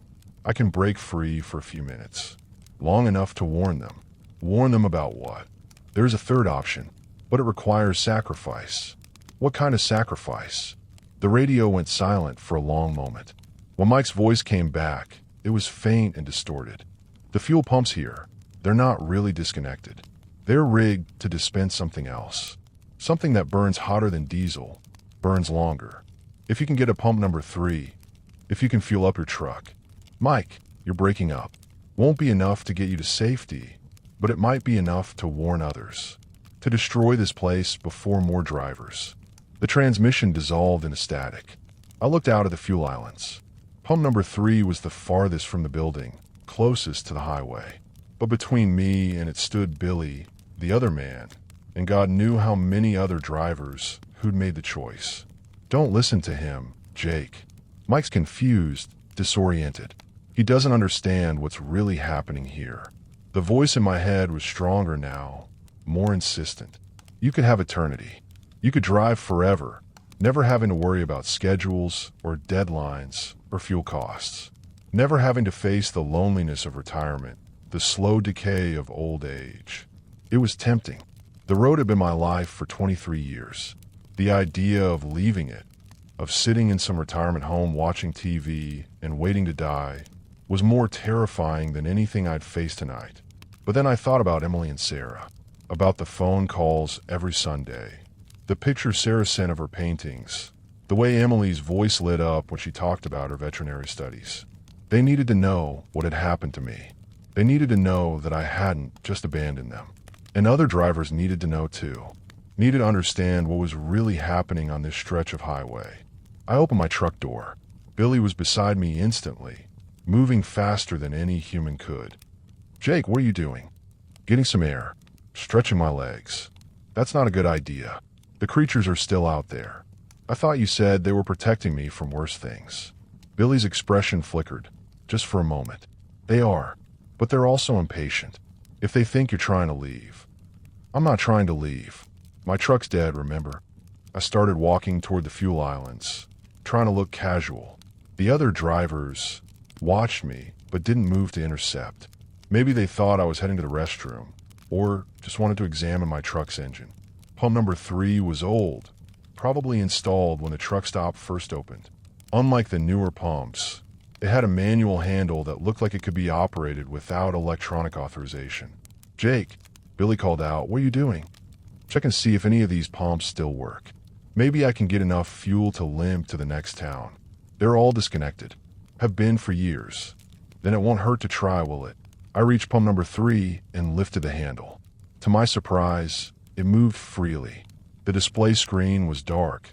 I can break free for a few minutes. Long enough to warn them. Warn them about what? There's a third option, but it requires sacrifice. What kind of sacrifice? The radio went silent for a long moment. When Mike's voice came back, it was faint and distorted. The fuel pumps here, they're not really disconnected. They're rigged to dispense something else. Something that burns hotter than diesel, burns longer. If you can get a pump number 3, if you can fuel up your truck. Mike, you're breaking up. Won't be enough to get you to safety, but it might be enough to warn others. To destroy this place before more drivers. The transmission dissolved into static. I looked out at the fuel islands. Pump number 3 was the farthest from the building, closest to the highway. But between me and it stood Billy, the other man, and God knew how many other drivers who'd made the choice. Don't listen to him, Jake. Mike's confused, disoriented. He doesn't understand what's really happening here. The voice in my head was stronger now, more insistent. You could have eternity. You could drive forever, never having to worry about schedules or deadlines or fuel costs. Never having to face the loneliness of retirement, the slow decay of old age. It was tempting. The road had been my life for 23 years. The idea of leaving it, of sitting in some retirement home watching TV and waiting to die, was more terrifying than anything I'd face tonight. But then I thought about Emily and Sarah, about the phone calls every Sunday, the pictures Sarah sent of her paintings, the way Emily's voice lit up when she talked about her veterinary studies. They needed to know what had happened to me. They needed to know that I hadn't just abandoned them. And other drivers needed to know too. Needed to understand what was really happening on this stretch of highway. I opened my truck door. Billy was beside me instantly, moving faster than any human could. Jake, what are you doing? Getting some air. Stretching my legs. That's not a good idea. The creatures are still out there. I thought you said they were protecting me from worse things. Billy's expression flickered, just for a moment. They are, but they're also impatient. If they think you're trying to leave. I'm not trying to leave. My truck's dead, remember? I started walking toward the fuel islands, trying to look casual. The other drivers watched me, but didn't move to intercept. Maybe they thought I was heading to the restroom, or just wanted to examine my truck's engine. Pump number 3 was old, probably installed when the truck stop first opened. Unlike the newer pumps, it had a manual handle that looked like it could be operated without electronic authorization. Jake, Billy called out, what are you doing? Check and see if any of these pumps still work. Maybe I can get enough fuel to limp to the next town. They're all disconnected. Have been for years. Then it won't hurt to try, will it? I reached pump number 3 and lifted the handle. To my surprise, it moved freely. The display screen was dark,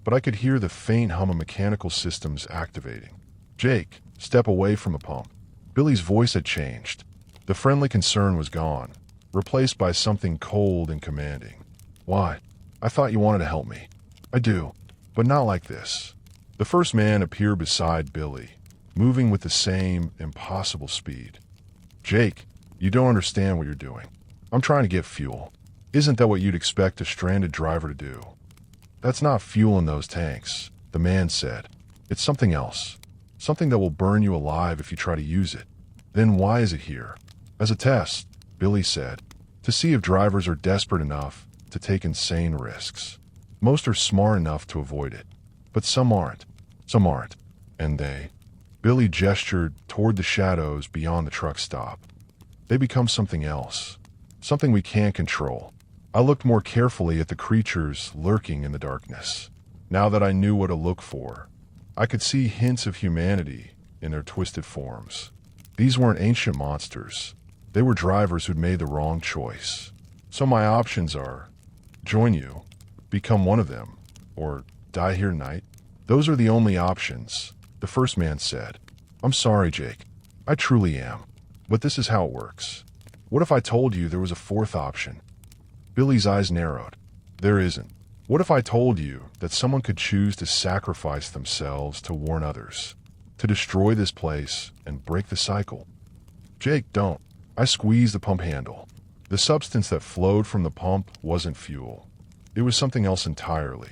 but I could hear the faint hum of mechanical systems activating. Jake, step away from the pump. Billy's voice had changed. The friendly concern was gone, replaced by something cold and commanding. Why? I thought you wanted to help me. I do, but not like this. The first man appeared beside Billy, moving with the same impossible speed. Jake, you don't understand what you're doing. I'm trying to get fuel. Isn't that what you'd expect a stranded driver to do? That's not fuel in those tanks, the man said. It's something else. Something that will burn you alive if you try to use it. Then why is it here? As a test, Billy said, to see if drivers are desperate enough to take insane risks. Most are smart enough to avoid it, but some aren't. Some aren't. And they... Billy gestured toward the shadows beyond the truck stop. They become something else. Something we can't control. I looked more carefully at the creatures lurking in the darkness. Now that I knew what to look for, I could see hints of humanity in their twisted forms. These weren't ancient monsters. They were drivers who'd made the wrong choice. So my options are, join you, become one of them, or die here tonight. Those are the only options, the first man said. I'm sorry, Jake. I truly am. But this is how it works. What if I told you there was a fourth option? Billy's eyes narrowed. There isn't. What if I told you that someone could choose to sacrifice themselves to warn others, to destroy this place and break the cycle? Jake, don't. I squeezed the pump handle. The substance that flowed from the pump wasn't fuel. It was something else entirely.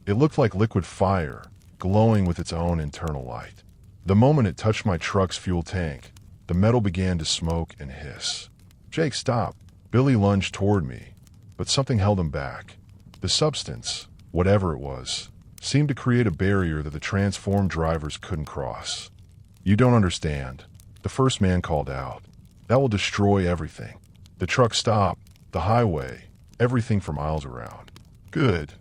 It looked like liquid fire, glowing with its own internal light. The moment it touched my truck's fuel tank, the metal began to smoke and hiss. Jake, stop. Billy lunged toward me, but something held him back. The substance, whatever it was, seemed to create a barrier that the transformed drivers couldn't cross. You don't understand, the first man called out. That will destroy everything. The truck stop, the highway, everything for miles around. Good,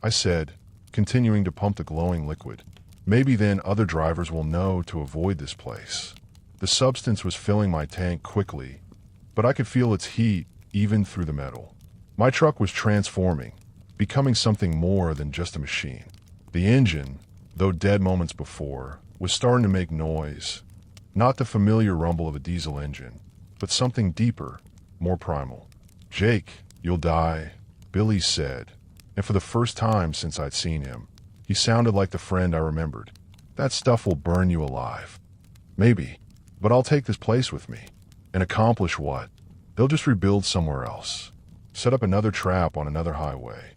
I said, continuing to pump the glowing liquid. Maybe then other drivers will know to avoid this place. The substance was filling my tank quickly, but I could feel its heat even through the metal. My truck was transforming, becoming something more than just a machine. The engine, though dead moments before, was starting to make noise. Not the familiar rumble of a diesel engine, but something deeper, more primal. Jake, you'll die, Billy said, and for the first time since I'd seen him, He sounded like the friend I remembered. That stuff will burn you alive. Maybe, but I'll take this place with me. And accomplish what? They'll just rebuild somewhere else. Set up another trap on another highway.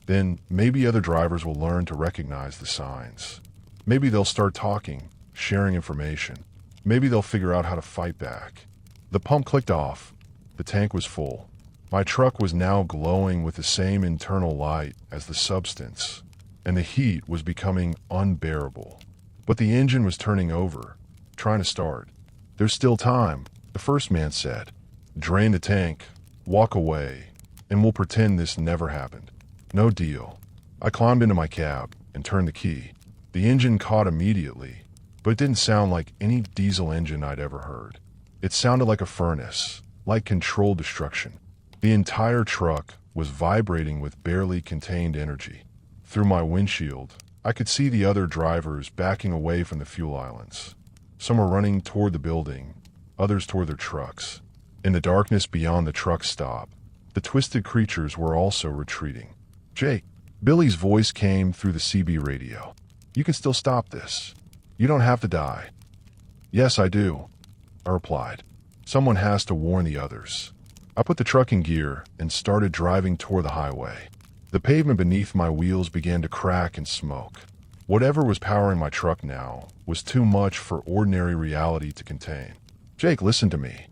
Then maybe other drivers will learn to recognize the signs. Maybe they'll start talking, sharing information. Maybe they'll figure out how to fight back. The pump clicked off. The tank was full. My truck was now glowing with the same internal light as the substance, and the heat was becoming unbearable. But the engine was turning over, trying to start. There's still time, the first man said. Drain the tank, walk away, and we'll pretend this never happened. No deal. I climbed into my cab and turned the key. The engine caught immediately, but it didn't sound like any diesel engine I'd ever heard. It sounded like a furnace, like controlled destruction. The entire truck was vibrating with barely contained energy. Through my windshield, I could see the other drivers backing away from the fuel islands. Some were running toward the building, others toward their trucks. In the darkness beyond the truck stop, the twisted creatures were also retreating. Jake, Billy's voice came through the CB radio. You can still stop this. You don't have to die. Yes, I do, I replied. Someone has to warn the others. I put the truck in gear and started driving toward the highway. The pavement beneath my wheels began to crack and smoke. Whatever was powering my truck now was too much for ordinary reality to contain. Jake, listen to me.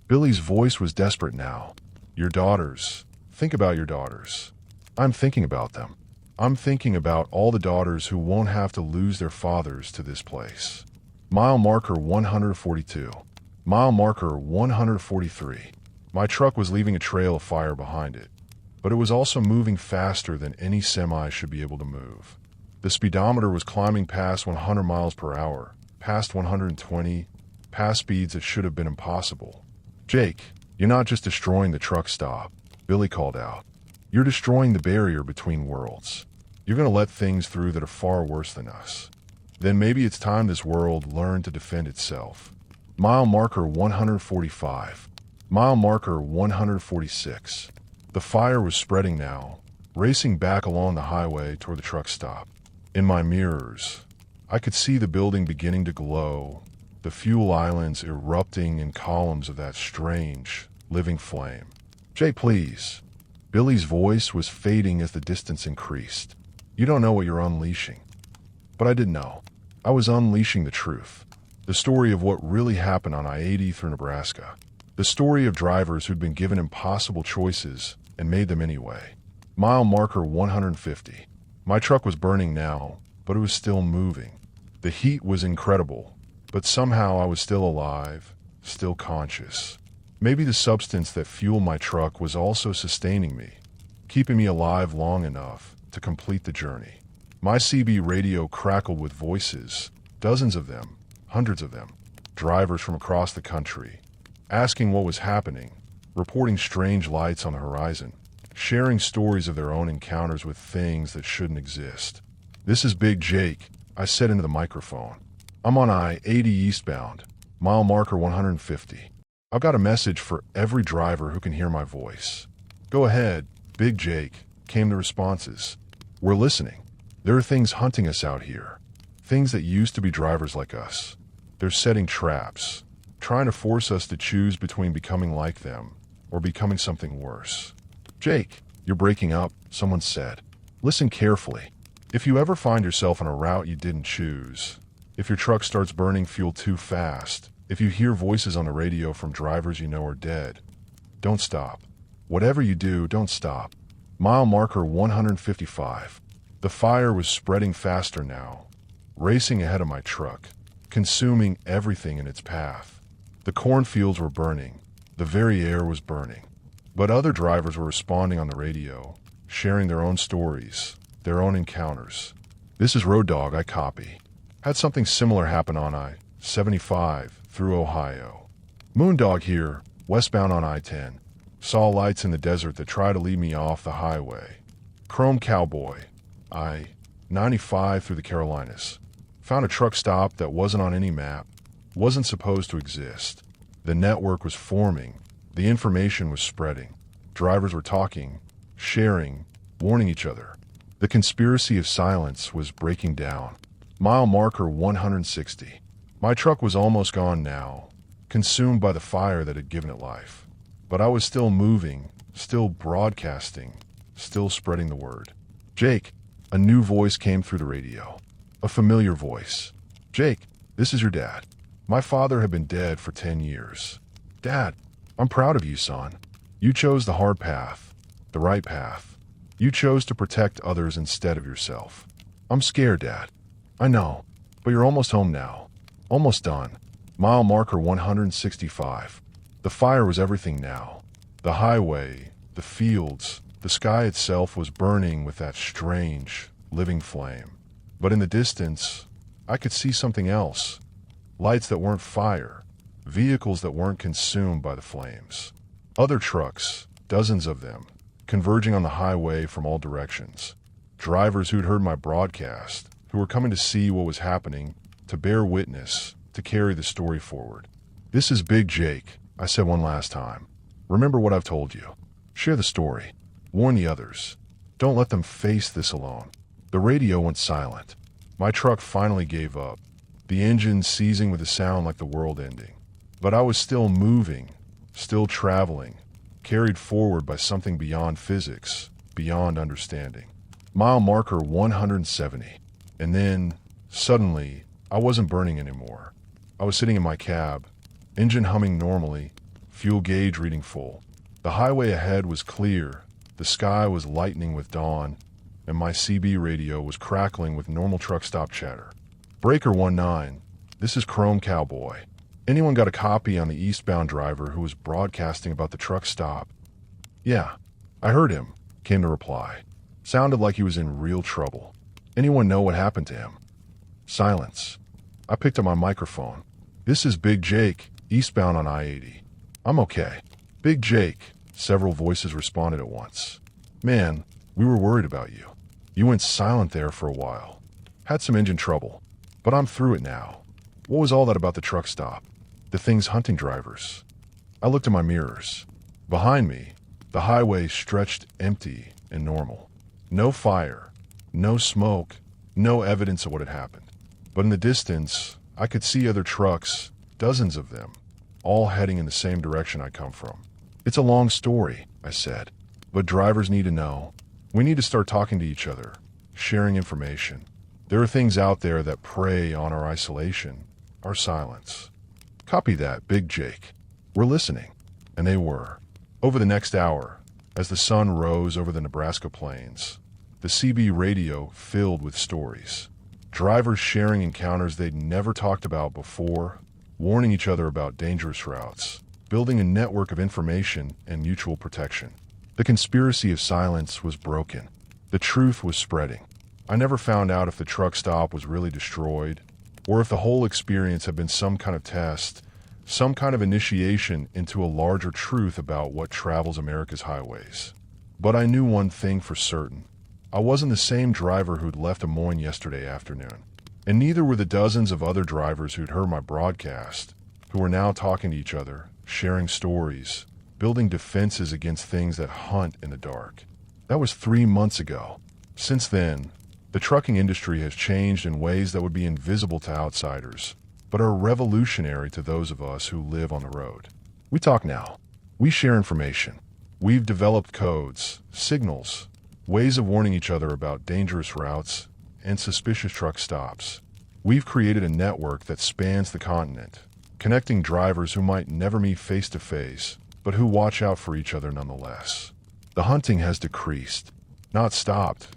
Billy's voice was desperate now. Your daughters. Think about your daughters. I'm thinking about them. I'm thinking about all the daughters who won't have to lose their fathers to this place. Mile marker 142. Mile marker 143. My truck was leaving a trail of fire behind it, but it was also moving faster than any semi should be able to move. The speedometer was climbing past 100 miles per hour, past 120, past speeds that should have been impossible. Jake, you're not just destroying the truck stop, Billy called out. You're destroying the barrier between worlds. You're going to let things through that are far worse than us. Then maybe it's time this world learned to defend itself. Mile marker 145. Mile marker 146. The fire was spreading now, racing back along the highway toward the truck stop. In my mirrors, I could see the building beginning to glow, the fuel islands erupting in columns of that strange, living flame. Jay, please. Billy's voice was fading as the distance increased. You don't know what you're unleashing. But I did know. I was unleashing the truth. The story of what really happened on I-80 through Nebraska. The story of drivers who'd been given impossible choices and made them anyway. Mile marker 150. My truck was burning now, but it was still moving. The heat was incredible, but somehow I was still alive, still conscious. Maybe the substance that fueled my truck was also sustaining me, keeping me alive long enough to complete the journey. My CB radio crackled with voices, dozens of them, hundreds of them, drivers from across the country, asking what was happening, reporting strange lights on the horizon, sharing stories of their own encounters with things that shouldn't exist. This is Big Jake, I said into the microphone. I'm on I-80 eastbound, mile marker 150. I've got a message for every driver who can hear my voice. Go ahead, Big Jake, came the responses. We're listening. There are things hunting us out here. Things that used to be drivers like us. They're setting traps, trying to force us to choose between becoming like them or becoming something worse. Jake, you're breaking up, someone said. Listen carefully. If you ever find yourself on a route you didn't choose, if your truck starts burning fuel too fast, if you hear voices on the radio from drivers you know are dead, don't stop. Whatever you do, don't stop. Mile marker 155. The fire was spreading faster now, racing ahead of my truck, consuming everything in its path. The cornfields were burning. The very air was burning. But other drivers were responding on the radio, sharing their own stories, their own encounters. This is Road Dog, I copy. Had something similar happen on I-75 through Ohio. Moondog here, westbound on I-10. Saw lights in the desert that try to lead me off the highway. Chrome Cowboy, I-95 through the Carolinas. Found a truck stop that wasn't on any map, wasn't supposed to exist. The network was forming. The information was spreading. Drivers were talking, sharing, warning each other. The conspiracy of silence was breaking down. Mile marker 160. My truck was almost gone now, consumed by the fire that had given it life. But I was still moving, still broadcasting, still spreading the word. Jake, a new voice came through the radio. A familiar voice. Jake, this is your dad. My father had been dead for 10 years. Dad, I'm proud of you, son. You chose the hard path, the right path. You chose to protect others instead of yourself. I'm scared, Dad. I know, but you're almost home now. Almost done. Mile marker 165. The fire was everything now. The highway, the fields, the sky itself was burning with that strange, living flame. But in the distance, I could see something else. Lights that weren't fire. Vehicles that weren't consumed by the flames. Other trucks, dozens of them, converging on the highway from all directions. Drivers who'd heard my broadcast, who were coming to see what was happening, to bear witness, to carry the story forward. This is Big Jake, I said one last time. Remember what I've told you. Share the story. Warn the others. Don't let them face this alone. The radio went silent. My truck finally gave up, the engine seizing with a sound like the world ending. But I was still moving, still traveling, carried forward by something beyond physics, beyond understanding. Mile marker 170. And then, suddenly, I wasn't burning anymore. I was sitting in my cab, engine humming normally, fuel gauge reading full. The highway ahead was clear, the sky was lightening with dawn, and my CB radio was crackling with normal truck stop chatter. Breaker 19, this is Chrome Cowboy. Anyone got a copy on the eastbound driver who was broadcasting about the truck stop? Yeah, I heard him, came the reply. Sounded like he was in real trouble. Anyone know what happened to him? Silence. I picked up my microphone. This is Big Jake, eastbound on I-80. I'm okay. Big Jake, several voices responded at once. Man, we were worried about you. You went silent there for a while. Had some engine trouble, but I'm through it now. What was all that about the truck stop? The thing's hunting drivers. I looked in my mirrors. Behind me, the highway stretched empty and normal. No fire, no smoke, no evidence of what had happened. But in the distance, I could see other trucks, dozens of them, all heading in the same direction I come from. It's a long story, I said, but drivers need to know. We need to start talking to each other, sharing information. There are things out there that prey on our isolation, our silence. Copy that, Big Jake. We're listening. And they were. Over the next hour, as the sun rose over the Nebraska plains, the CB radio filled with stories. Drivers sharing encounters they'd never talked about before, warning each other about dangerous routes, building a network of information and mutual protection. The conspiracy of silence was broken. The truth was spreading. I never found out if the truck stop was really destroyed, or if the whole experience had been some kind of test, some kind of initiation into a larger truth about what travels America's highways. But I knew one thing for certain. I wasn't the same driver who'd left Des Moines yesterday afternoon, and neither were the dozens of other drivers who'd heard my broadcast, who were now talking to each other, sharing stories, building defenses against things that hunt in the dark. That was 3 months ago. Since then, the trucking industry has changed in ways that would be invisible to outsiders, but are revolutionary to those of us who live on the road. We talk now. We share information. We've developed codes, signals, ways of warning each other about dangerous routes and suspicious truck stops. We've created a network that spans the continent, connecting drivers who might never meet face to face, but who watch out for each other nonetheless. The hunting has decreased, not stopped.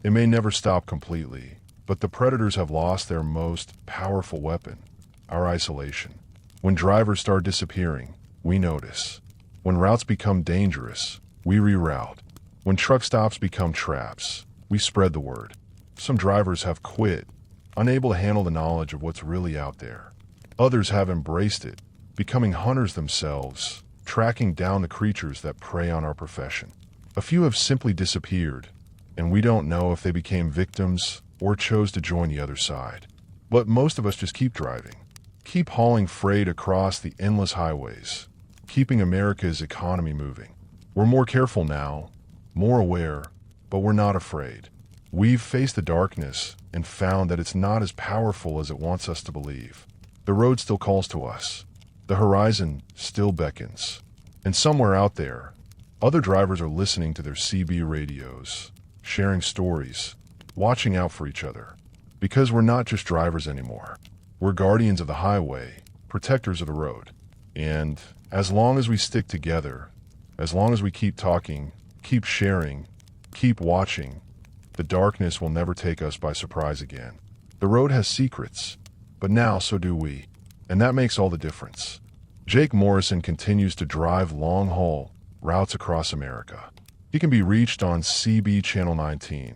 It may never stop completely, but the predators have lost their most powerful weapon, our isolation. When drivers start disappearing, we notice. When routes become dangerous, we reroute. When truck stops become traps, we spread the word. Some drivers have quit, unable to handle the knowledge of what's really out there. Others have embraced it, becoming hunters themselves, tracking down the creatures that prey on our profession. A few have simply disappeared, and we don't know if they became victims or chose to join the other side. But most of us just keep driving, keep hauling freight across the endless highways, keeping America's economy moving. We're more careful now, more aware, but we're not afraid. We've faced the darkness and found that it's not as powerful as it wants us to believe. The road still calls to us. The horizon still beckons. And somewhere out there, other drivers are listening to their CB radios, sharing stories, watching out for each other. Because we're not just drivers anymore. We're guardians of the highway, protectors of the road. And as long as we stick together, as long as we keep talking, keep sharing, keep watching, the darkness will never take us by surprise again. The road has secrets, but now so do we. And that makes all the difference. Jake Morrison continues to drive long-haul routes across America. He can be reached on CB Channel 19,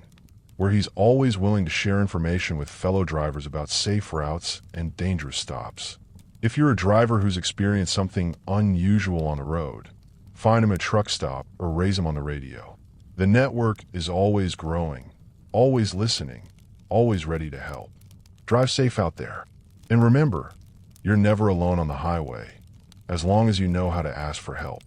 where he's always willing to share information with fellow drivers about safe routes and dangerous stops. If you're a driver who's experienced something unusual on the road, find him at a truck stop or raise him on the radio. The network is always growing, always listening, always ready to help. Drive safe out there. And remember, you're never alone on the highway, as long as you know how to ask for help.